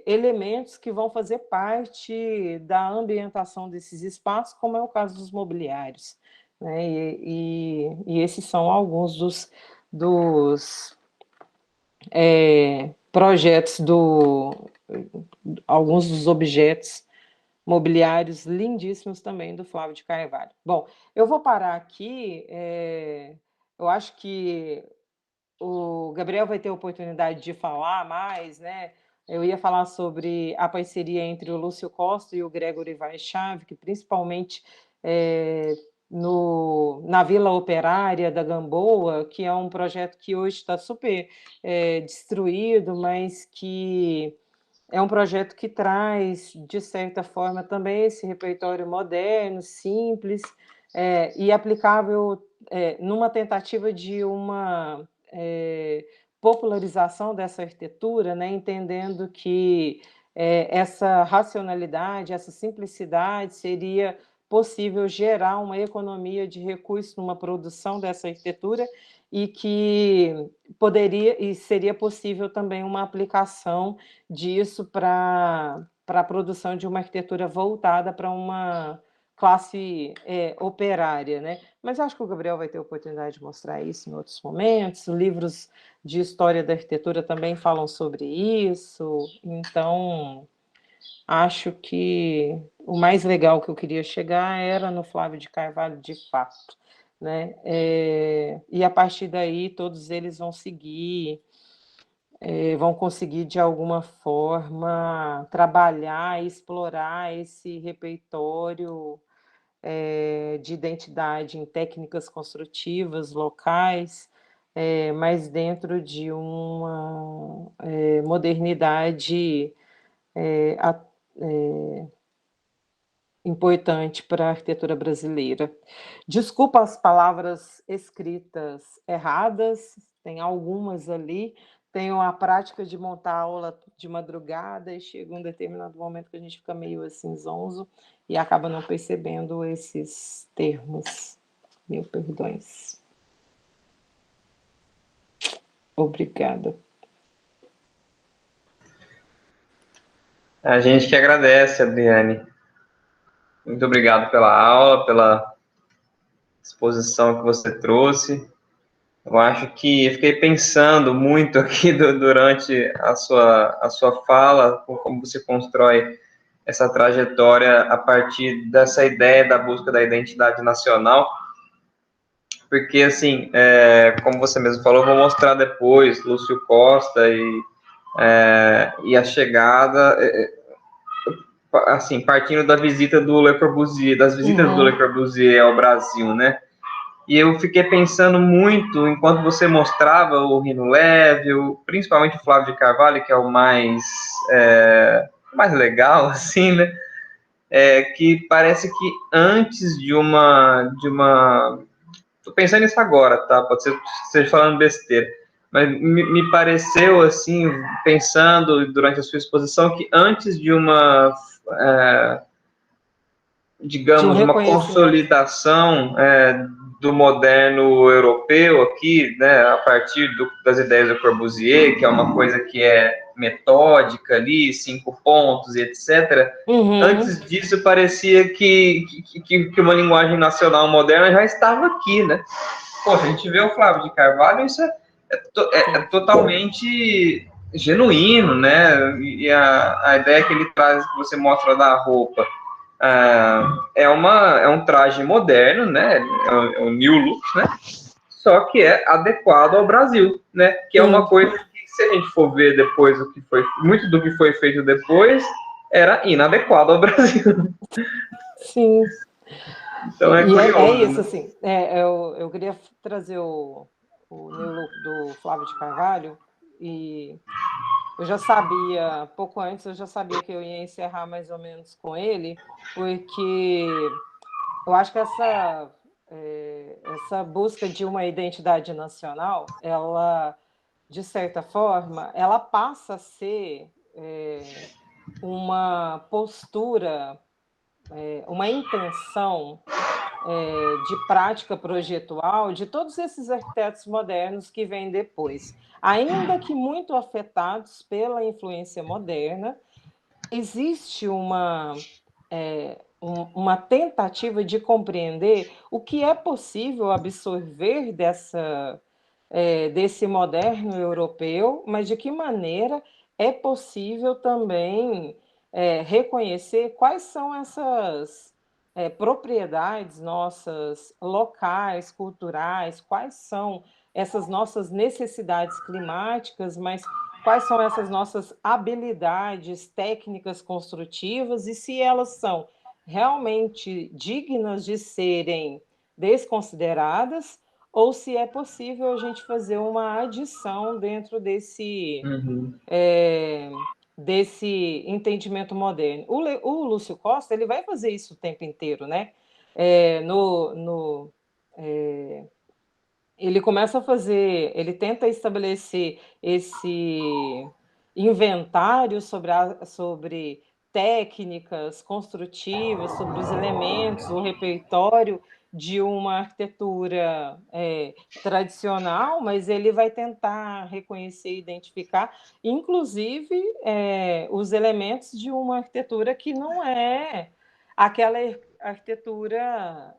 elementos que vão fazer parte da ambientação desses espaços, como é o caso dos mobiliários, né? E esses são alguns dos projetos alguns dos objetos mobiliários lindíssimos também do Flávio de Carvalho. Bom, eu vou parar aqui. Eu acho que o Gabriel vai ter a oportunidade de falar mais, né? Eu ia falar sobre a parceria entre o Lúcio Costa e o Gregory Vaixave, que principalmente na Vila Operária da Gamboa, que é um projeto que hoje está super destruído, mas que é um projeto que traz, de certa forma, também esse repertório moderno, simples, e aplicável numa tentativa de uma popularização dessa arquitetura, né, entendendo que essa racionalidade, essa simplicidade seria possível gerar uma economia de recursos numa produção dessa arquitetura, e que poderia e seria possível também uma aplicação disso para a produção de uma arquitetura voltada para uma classe operária, né? Mas acho que o Gabriel vai ter oportunidade de mostrar isso em outros momentos. Livros de história da arquitetura também falam sobre isso. Então, acho que o mais legal que eu queria chegar era no Flávio de Carvalho, de fato, né? E a partir daí todos eles vão conseguir de alguma forma trabalhar e explorar esse repertório de identidade em técnicas construtivas locais, mas dentro de modernidade importante para a arquitetura brasileira. Desculpa as palavras escritas erradas, tem algumas ali. Tenho a prática de montar aula de madrugada e chega um determinado momento que a gente fica meio assim zonzo e acaba não percebendo esses termos. Mil perdões. Obrigada. A gente que agradece, Adriane. Muito obrigado pela aula, pela exposição que você trouxe. Eu acho que eu fiquei pensando muito aqui durante a sua fala, como você constrói essa trajetória a partir dessa ideia da busca da identidade nacional, porque, assim, como você mesmo falou, eu vou mostrar depois Lúcio Costa e a chegada, assim, partindo da visita do Le Corbusier, das visitas do Le Corbusier ao Brasil, né? E eu fiquei pensando muito, enquanto você mostrava o Rino Leve, principalmente o Flávio de Carvalho, que é o mais legal, assim, né? Que parece que antes de uma... Tô pensando nisso agora, tá? Pode ser que esteja falando besteira. Mas me pareceu, assim, pensando durante a sua exposição, que antes de De um digamos, uma reconhecimento. consolidação do moderno europeu aqui, né, a partir das ideias do Corbusier, que é uma coisa que é metódica ali, 5 pontos e etc. Antes disso, parecia que uma linguagem nacional moderna já estava aqui, né? Poxa, a gente vê o Flávio de Carvalho, isso é totalmente genuíno, né? E a ideia que ele traz, que você mostra da roupa, é um traje moderno, né? É um new look, né? Só que é adequado ao Brasil, né? Que é uma coisa que, se a gente for ver depois muito do que foi feito depois era inadequado ao Brasil. Sim. Então é E é curioso, isso, né? assim, eu queria trazer o new look do Flávio de Carvalho, e eu já sabia, pouco antes, eu já sabia que eu ia encerrar mais ou menos com ele, porque eu acho que essa busca de uma identidade nacional, ela, de certa forma, ela passa a ser uma postura, uma intenção de prática projetual de todos esses arquitetos modernos que vêm depois. Ainda que muito afetados pela influência moderna, existe uma tentativa de compreender o que é possível absorver desse moderno europeu, mas de que maneira é possível também reconhecer quais são essas propriedades nossas locais, culturais, quais são essas nossas necessidades climáticas, mas quais são essas nossas habilidades técnicas construtivas e se elas são realmente dignas de serem desconsideradas ou se é possível a gente fazer uma adição dentro desse entendimento moderno. O Lúcio Costa ele vai fazer isso o tempo inteiro, né? Ele começa a fazer, ele tenta estabelecer esse inventário sobre técnicas construtivas, sobre os elementos, o repertório de uma arquitetura tradicional, mas ele vai tentar reconhecer e identificar, inclusive, os elementos de uma arquitetura que não é aquela arquitetura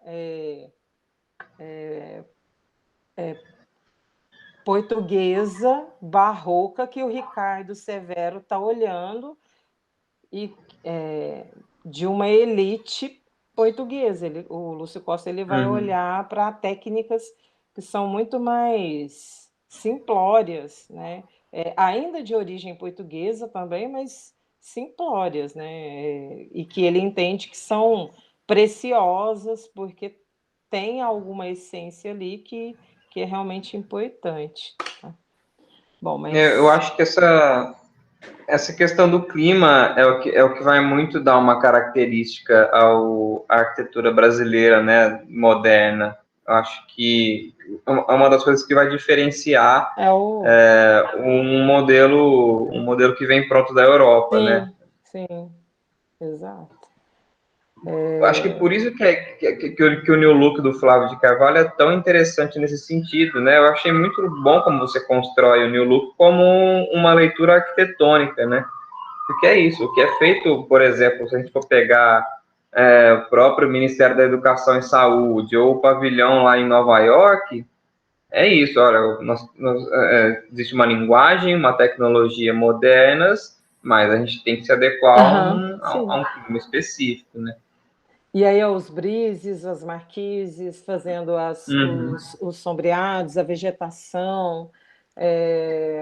portuguesa barroca que o Ricardo Severo está olhando e de uma elite portuguesa. O Lúcio Costa ele vai olhar para técnicas que são muito mais simplórias, né? Ainda de origem portuguesa também, mas simplórias, né? E que ele entende que são preciosas porque tem alguma essência ali que é realmente importante. Tá? Bom, Eu mas acho que essa questão do clima é o que vai muito dar uma característica à arquitetura brasileira, né, moderna. Eu acho que é uma das coisas que vai diferenciar é o. um modelo que vem pronto da Europa, né? Sim, sim, exato. Eu acho que por isso que o New Look do Flávio de Carvalho é tão interessante nesse sentido, né? Eu achei muito bom como você constrói o New Look como uma leitura arquitetônica, né? Porque é isso, o que é feito, por exemplo, se a gente for pegar o próprio Ministério da Educação e Saúde ou o pavilhão lá em Nova York, é isso, olha, existe uma linguagem, uma tecnologia modernas, mas a gente tem que se adequar Aham, a sim. um clima específico, né? E aí os brises, as marquises, fazendo Uhum, os sombreados, a vegetação,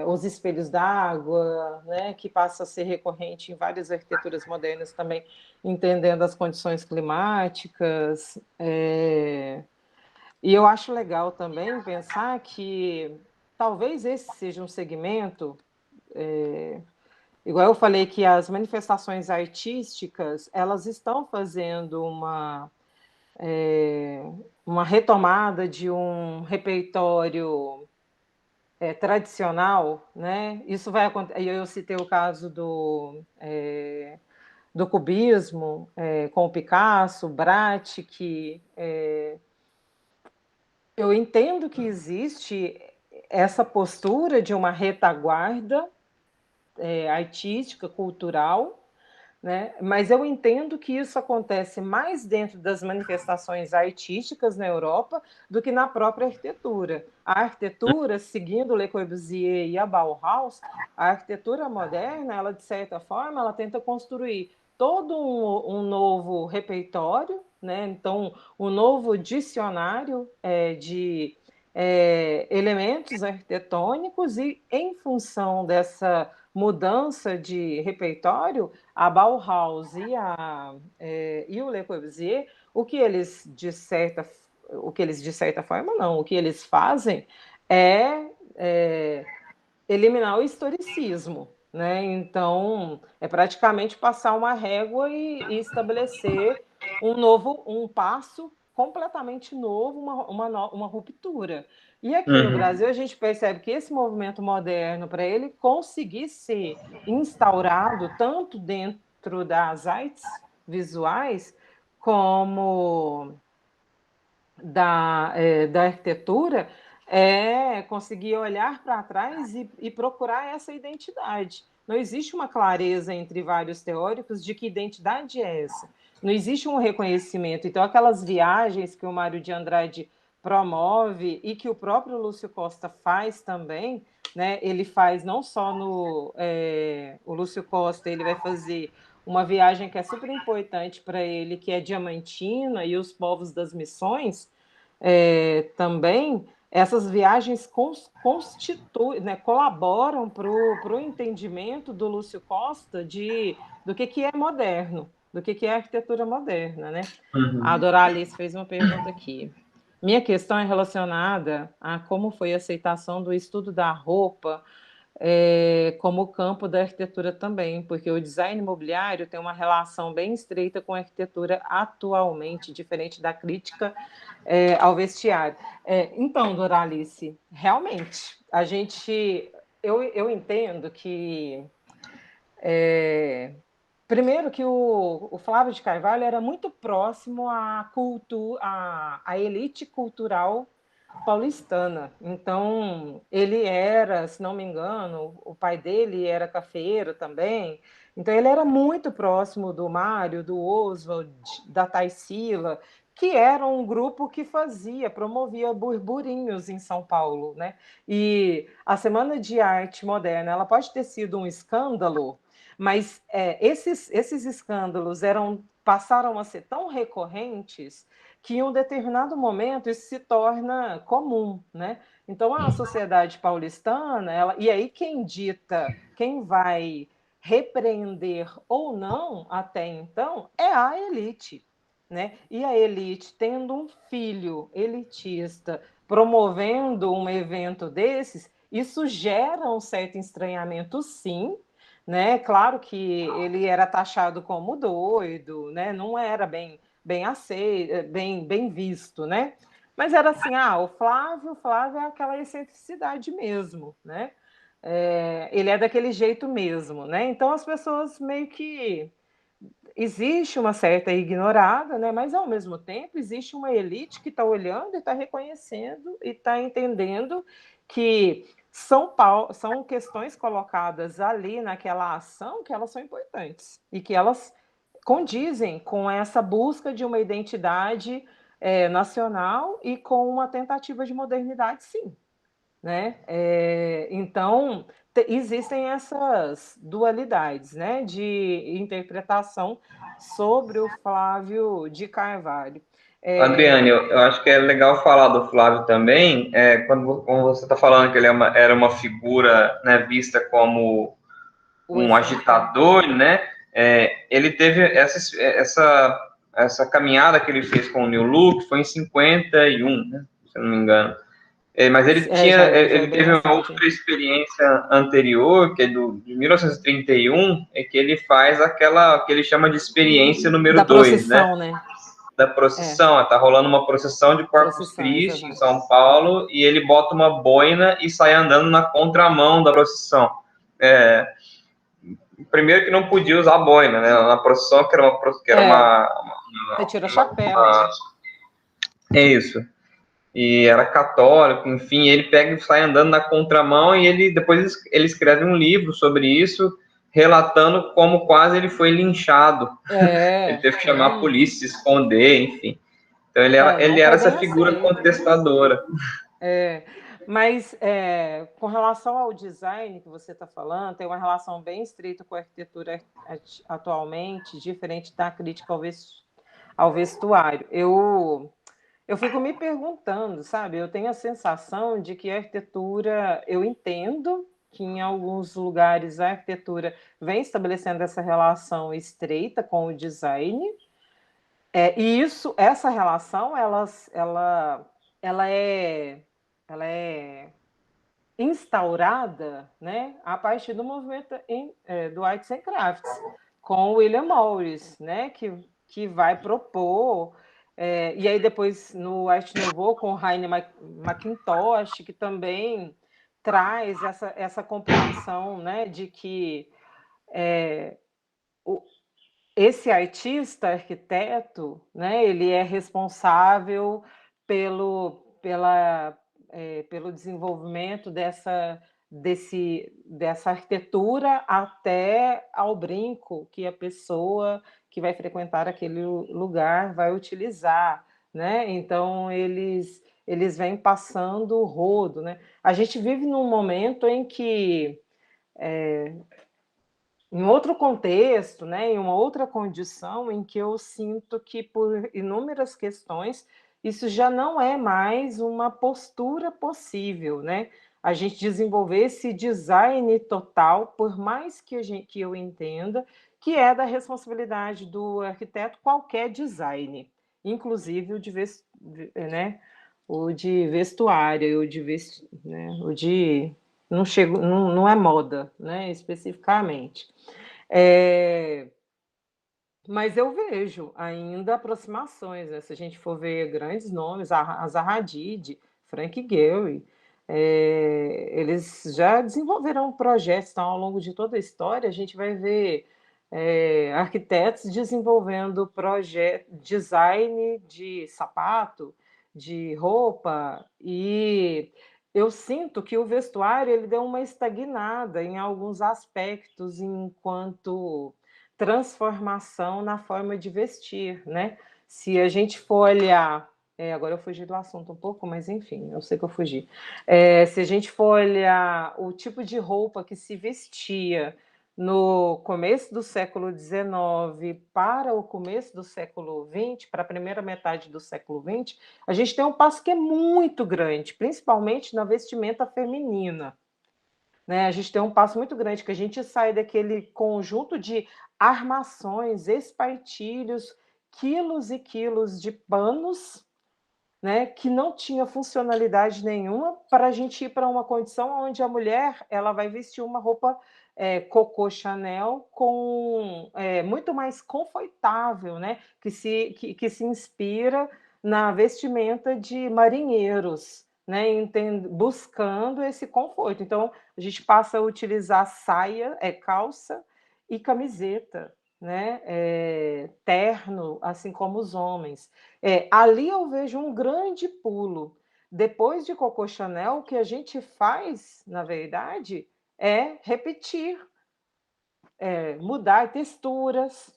os espelhos d'água, né, que passa a ser recorrente em várias arquiteturas modernas também, entendendo as condições climáticas. E eu acho legal também pensar que talvez esse seja um segmento, igual eu falei que as manifestações artísticas, elas estão fazendo uma retomada de um repertório tradicional, né? Isso vai acontecer. Eu citei o caso do cubismo com o Picasso, Braque, que eu entendo que existe essa postura de uma retaguarda artística, cultural, né? Mas eu entendo que isso acontece mais dentro das manifestações artísticas na Europa do que na própria arquitetura. A arquitetura, seguindo Le Corbusier e a Bauhaus, a arquitetura moderna, ela de certa forma, ela tenta construir todo um novo repertório, né? Então, um novo dicionário de elementos arquitetônicos e, em função dessa mudança de repertório, a Bauhaus e o Le Corbusier, o que eles de certa forma não, o que eles fazem é eliminar o historicismo, né? Então é praticamente passar uma régua e estabelecer um passo completamente novo, uma ruptura. E aqui no uhum. Brasil a gente percebe que esse movimento moderno, para ele conseguir ser instaurado tanto dentro das artes visuais como da arquitetura, conseguir olhar para trás e procurar essa identidade. Não existe uma clareza entre vários teóricos de que identidade é essa. Não existe um reconhecimento. Então, aquelas viagens que o Mário de Andrade promove e que o próprio Lúcio Costa faz também, né? Ele faz não só o Lúcio Costa, ele vai fazer uma viagem que é super importante para ele, que é Diamantina e os povos das missões, também essas viagens constituem, né, colaboram para o entendimento do Lúcio Costa do que é moderno, do que é arquitetura moderna, né? A Uhum. Doralice fez uma pergunta aqui. Minha questão é relacionada a como foi a aceitação do estudo da roupa como campo da arquitetura também, porque o design imobiliário tem uma relação bem estreita com a arquitetura atualmente, diferente da crítica ao vestiário. Então, Doralice, realmente, eu entendo que primeiro que o Flávio de Carvalho era muito próximo à elite cultural paulistana. Então, ele era, se não me engano, o pai dele era cafeiro também. Então, ele era muito próximo do Mário, do Oswald, da Tarsila, que era um grupo que promovia burburinhos em São Paulo, né? E a Semana de Arte Moderna, ela pode ter sido um escândalo, mas esses escândalos passaram a ser tão recorrentes que em um determinado momento isso se torna comum, né? Então a sociedade paulistana, e aí quem vai repreender ou não até então é a elite, né? E a elite tendo um filho elitista promovendo um evento desses, Isso gera um certo estranhamento, sim, né? Claro que ele era taxado como doido, né? Não era bem aceito, bem visto, né? Mas era assim, o Flávio é aquela excentricidade mesmo, né? Ele é daquele jeito mesmo, né? Então as pessoas meio que existe uma certa ignorada, né? Mas ao mesmo tempo existe uma elite que está olhando e está reconhecendo e está entendendo que são questões colocadas ali naquela ação que elas são importantes e que elas condizem com essa busca de uma identidade nacional e com uma tentativa de modernidade, sim, né? Então, existem essas dualidades, né, de interpretação sobre o Flávio de Carvalho. Adriane, eu acho que é legal falar do Flávio também, quando você está falando que ele era uma figura, né, vista como O um exemplo. agitador, né? Ele teve essa caminhada que ele fez com o New Look, foi em 51, né, se eu não me engano. Mas Já é ele bem teve uma mais tarde. outra experiência anterior, que é de 1931, que ele faz aquela que ele chama de experiência número Da 2, né? procissão, né? Da É, procissão. Está rolando uma procissão de Corpus procissão, Christi em exatamente. São Paulo e ele bota uma boina e sai andando na contramão da procissão. Primeiro que não podia usar boina, né? Na procissão que era Retira chapéu, né? é isso. E era católico, enfim, ele pega e sai andando na contramão e depois ele escreve um livro sobre isso, relatando como quase ele foi linchado. Ele teve que chamar a polícia, se esconder, enfim. Então Não ele era foi essa bem figura aceito. contestadora. Mas com relação ao design que você está falando, tem uma relação bem estreita com a arquitetura atualmente, diferente da crítica ao vestuário. Eu fico me perguntando, sabe? Eu tenho a sensação de que a arquitetura, eu entendo que em alguns lugares a arquitetura vem estabelecendo essa relação estreita com o design, e essa relação, ela é, ela é instaurada, né, a partir do movimento do Arts and Crafts, com o William Morris, né, que vai propor, e aí depois no Art Nouveau com o Heine Mackintosh, que também traz essa compreensão, né, de que esse artista, arquiteto, né, ele é responsável pelo desenvolvimento dessa arquitetura até ao brinco que a pessoa que vai frequentar aquele lugar vai utilizar, né? Então eles vêm passando o rodo, né? A gente vive num momento em que em outro contexto, né, em uma outra condição em que eu sinto que, por inúmeras questões, isso já não é mais uma postura possível, né? A gente desenvolver esse design total, por mais que eu entenda que é da responsabilidade do arquiteto qualquer design, inclusive né, o de vestuário, né, o de não é moda, né, especificamente. Mas eu vejo ainda aproximações, né? Se a gente for ver grandes nomes, a Zaha Hadid, Frank Gehry, eles já desenvolveram projetos, então, ao longo de toda a história, a gente vai ver arquitetos desenvolvendo design de sapato, de roupa, e eu sinto que o vestuário ele deu uma estagnada em alguns aspectos enquanto transformação na forma de vestir, né? Se a gente for olhar, agora eu fugi do assunto um pouco, mas enfim, eu sei que eu fugi. Se a gente for olhar o tipo de roupa que se vestia no começo do século XIX para o começo do século XX, para a primeira metade do século XX, a gente tem um passo que é muito grande, principalmente na vestimenta feminina. Né? A gente tem um passo muito grande, que a gente sai daquele conjunto de armações, espartilhos, quilos e quilos de panos, né, que não tinha funcionalidade nenhuma para a gente ir para uma condição onde a mulher ela vai vestir uma roupa Coco Chanel com muito mais confortável, né, que se inspira na vestimenta de marinheiros, né, buscando esse conforto. Então, a gente passa a utilizar saia, calça e camiseta, né, terno, assim como os homens. Ali eu vejo um grande pulo. Depois de Coco Chanel, o que a gente faz, na verdade, é repetir, mudar texturas,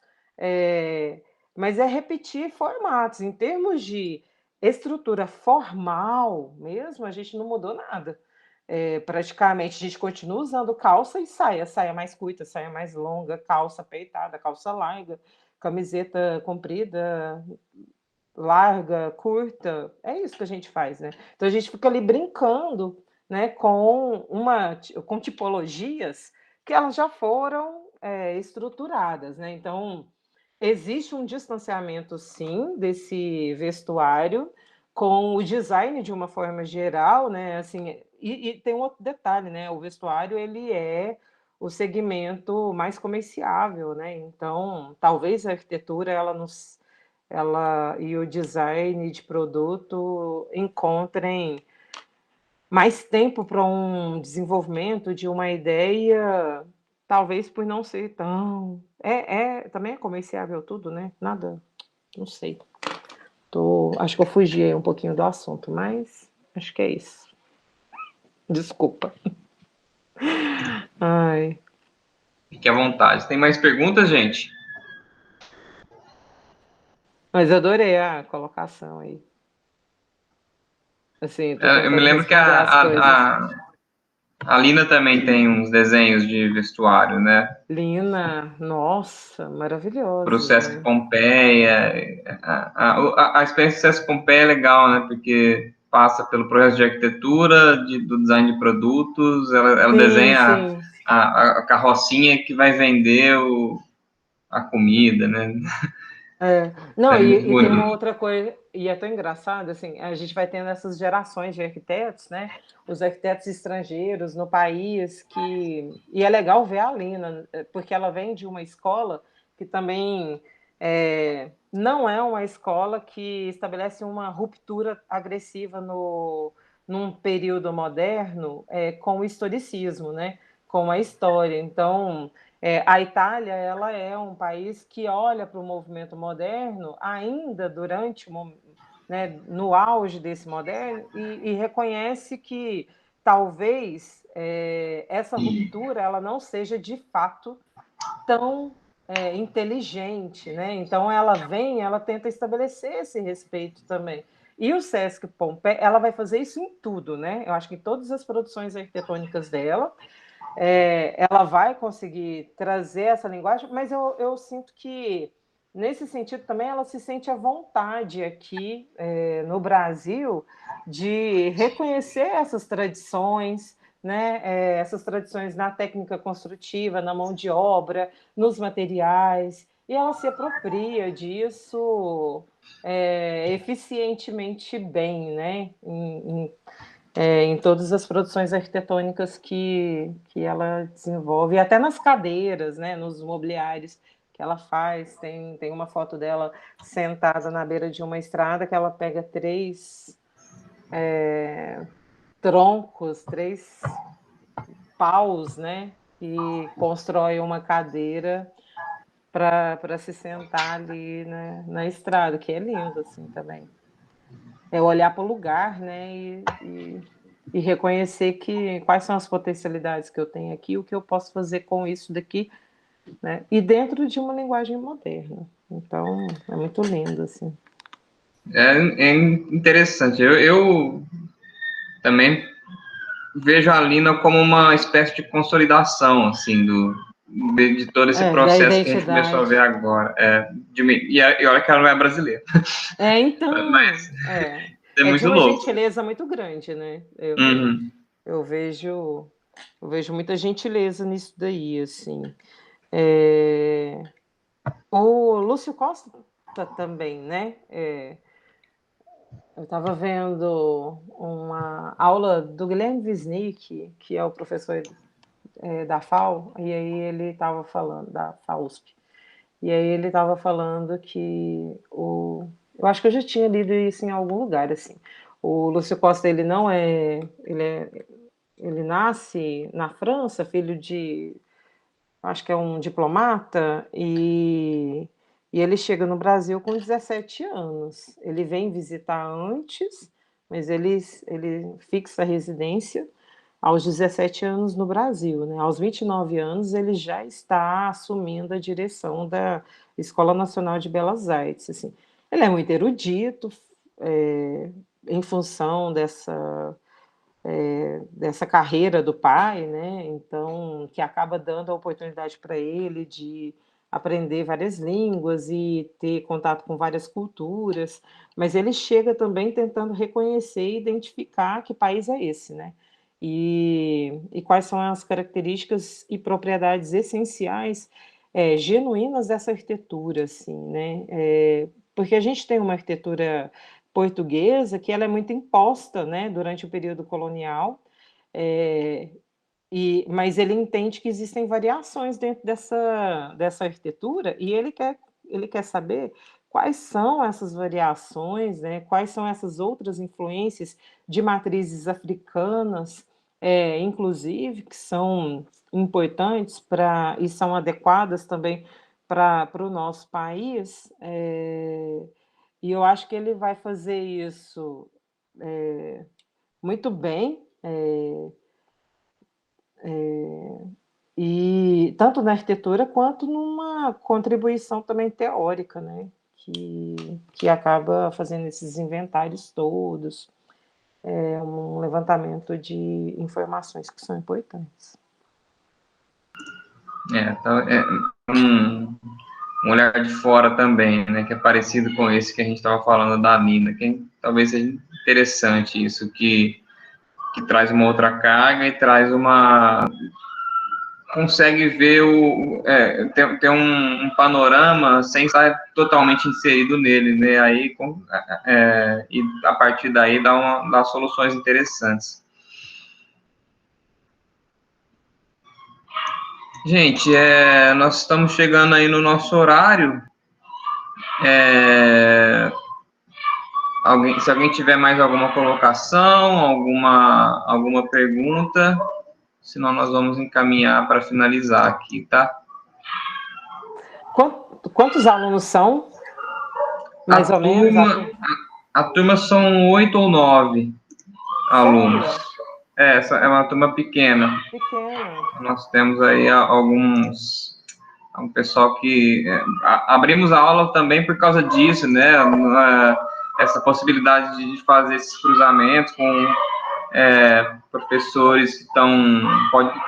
mas é repetir formatos. Em termos de estrutura formal mesmo, a gente não mudou nada. Praticamente, a gente continua usando calça e saia mais curta, saia mais longa, calça peitada, calça larga, camiseta comprida, larga, curta, é isso que a gente faz, né? Então a gente fica ali brincando, né, com tipologias que elas já foram estruturadas, né? Então existe um distanciamento, sim, desse vestuário com o design de uma forma geral, né? Assim, e tem um outro detalhe, né? O vestuário ele é o segmento mais comerciável, né? Então, talvez a arquitetura ela e o design de produto encontrem mais tempo para um desenvolvimento de uma ideia, talvez por não ser tão. Também é comerciável tudo, né? Nada, não sei. Acho que eu fugi um pouquinho do assunto, mas acho que é isso. Desculpa. Ai. Fique à vontade. Tem mais perguntas, gente? Mas eu adorei a colocação aí. Assim, estou Eu me tentando lembro que responder as coisas. a Lina também tem uns desenhos de vestuário, né? Lina, nossa, Para o maravilhosos, Sesc né? Pompeia. A experiência do Sesc Pompeia é legal, né? Porque passa pelo projeto de arquitetura, do design de produtos, ela Sim, desenha sim. a carrocinha que vai vender a comida, né? Não, É muito e tem uma bonito. outra coisa, e é tão engraçado, assim, a gente vai tendo essas gerações de arquitetos, né? Os arquitetos estrangeiros no país, e é legal ver a Lina, porque ela vem de uma escola que também não é uma escola que estabelece uma ruptura agressiva num período moderno com o historicismo, né? Com a história. Então, a Itália ela é um país que olha para o movimento moderno ainda durante, né, no auge desse moderno e reconhece que talvez essa ruptura ela não seja de fato tão inteligente, né? Então ela tenta estabelecer esse respeito também. E o Sesc Pompeia, ela vai fazer isso em tudo, né? Eu acho que em todas as produções arquitetônicas dela, ela vai conseguir trazer essa linguagem, mas eu sinto que, nesse sentido também, ela se sente à vontade aqui no Brasil de reconhecer essas tradições, né? Essas tradições na técnica construtiva, na mão de obra, nos materiais, e ela se apropria disso eficientemente bem, né? Em todas as produções arquitetônicas que ela desenvolve, e até nas cadeiras, né, nos mobiliários que ela faz. Tem uma foto dela sentada na beira de uma estrada que ela pega três troncos, três paus, né, e constrói uma cadeira para se sentar ali, né, na estrada, que é lindo assim também. É olhar para o lugar, né, e reconhecer quais são as potencialidades que eu tenho aqui, o que eu posso fazer com isso daqui, né, e dentro de uma linguagem moderna. Então, é muito lindo, assim. É interessante. Eu também vejo a Lina como uma espécie de consolidação, assim, de todo esse Da processo que a gente começou a ver identidade. agora. E olha que ela não é brasileira. Então, Mas é é de muito uma louco. gentileza muito grande, né? Uhum. Eu vejo, eu vejo muita gentileza nisso daí, assim. É, o Lúcio Costa também, né? Eu estava vendo uma aula do Guilherme Wisnik, que é o professor da FAO, e aí ele estava falando, da FAUSP, e aí ele estava falando que eu acho que eu já tinha lido isso em algum lugar, assim. O Lúcio Costa, ele não é, ele nasce na França, filho de, acho que é um diplomata, e ele chega no Brasil com 17 anos. Ele vem visitar antes, mas ele fixa a residência aos 17 anos no Brasil, né? Aos 29 anos, ele já está assumindo a direção da Escola Nacional de Belas Artes. Assim. Ele é muito erudito, é, em função dessa carreira do pai, né? Então, que acaba dando a oportunidade para ele de aprender várias línguas e ter contato com várias culturas, mas ele chega também tentando reconhecer e identificar que país é esse, né? E quais são as características e propriedades essenciais, genuínas dessa arquitetura, assim, né? Porque a gente tem uma arquitetura portuguesa que ela é muito imposta, né, durante o período colonial, é, mas ele entende que existem variações dentro dessa arquitetura e ele quer saber quais são essas variações, né, quais são essas outras influências de matrizes africanas, inclusive, que são importantes e são adequadas também para o nosso país. E eu acho que ele vai fazer isso muito bem, e tanto na arquitetura quanto numa contribuição também teórica, né? Que acaba fazendo esses inventários todos, um levantamento de informações que são importantes. Então, um olhar de fora também, né, que é parecido com esse que a gente estava falando da Nina, que talvez seja interessante isso, que traz uma outra carga e traz consegue ver ter um panorama sem estar totalmente inserido nele, né, aí, e a partir daí dá soluções interessantes. Gente, nós estamos chegando aí no nosso horário. Se alguém tiver mais alguma colocação, alguma pergunta, senão nós vamos encaminhar para finalizar aqui, tá? Quantos alunos são? Mais ou menos? A turma são 8 ou 9 alunos. Essa é uma turma pequena. Nós temos aí um pessoal que abrimos a aula também por causa disso, né? Essa possibilidade de fazer esses cruzamentos com professores que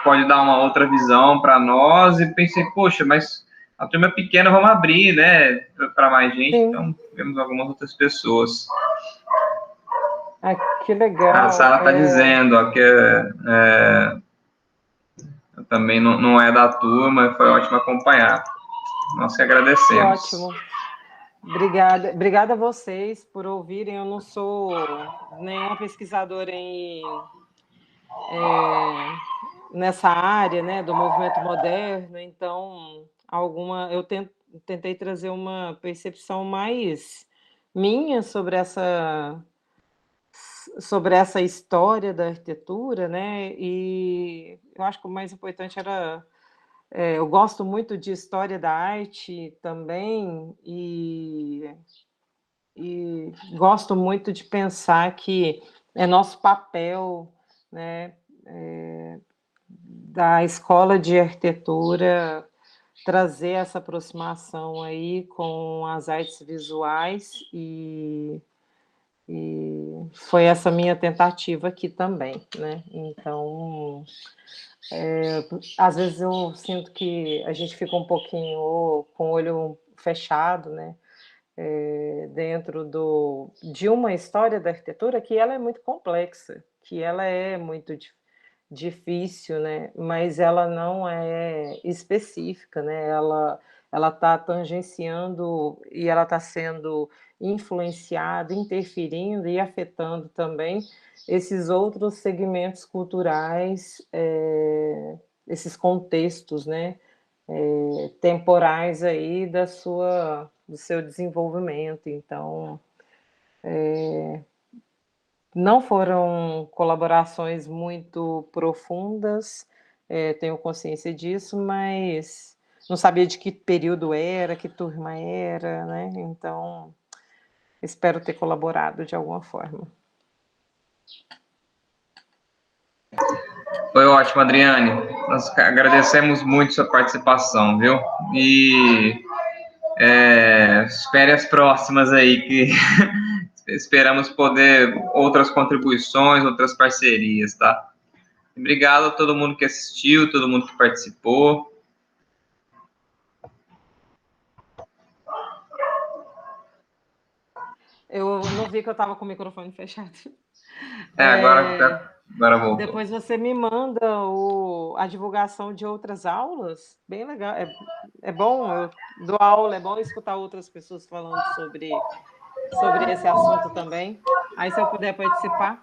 pode dar uma outra visão para nós, e pensei, poxa, mas a turma é pequena, vamos abrir, né, para mais gente. Sim. Então temos algumas outras pessoas. Que legal. A Sara está dizendo que também não é da turma, foi ótimo acompanhar. Nós que agradecemos. Que ótimo. Obrigada a vocês por ouvirem. Eu não sou nenhuma pesquisadora nessa área, né, do movimento moderno, então eu tentei trazer uma percepção mais minha sobre essa história da arquitetura, né? E eu acho que o mais importante era eu gosto muito de história da arte também e gosto muito de pensar que é nosso papel, né, da escola de arquitetura trazer essa aproximação aí com as artes visuais e foi essa minha tentativa aqui também, né? Então, às vezes eu sinto que a gente fica um pouquinho com o olho fechado, né? Dentro de uma história da arquitetura que ela é muito complexa, que ela é muito difícil, né? Mas ela não é específica, né? Ela está tangenciando e ela está sendo influenciado, interferindo e afetando também esses outros segmentos culturais, esses contextos, né, temporais aí do seu desenvolvimento. Então, não foram colaborações muito profundas, tenho consciência disso, mas não sabia de que período era, que turma era, né? Então, espero ter colaborado de alguma forma. Foi ótimo, Adriane. Nós agradecemos muito sua participação, viu? E espere as próximas aí, que esperamos poder outras contribuições, outras parcerias, tá? Obrigado a todo mundo que assistiu, todo mundo que participou. Eu não vi que eu estava com o microfone fechado. Agora voltou. Depois você me manda a divulgação de outras aulas, bem legal. É bom, eu dou aula, é bom escutar outras pessoas falando sobre esse assunto também. Aí, se eu puder participar,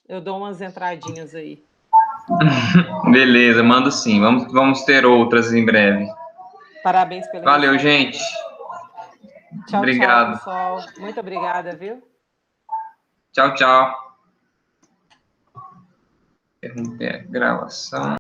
eu dou umas entradinhas aí. Beleza, mando sim. Vamos ter outras em breve. Parabéns pela Valeu, iniciativa. gente. Tchau, Obrigado. tchau, pessoal. Muito obrigada, viu? Tchau, tchau. Interromper a gravação.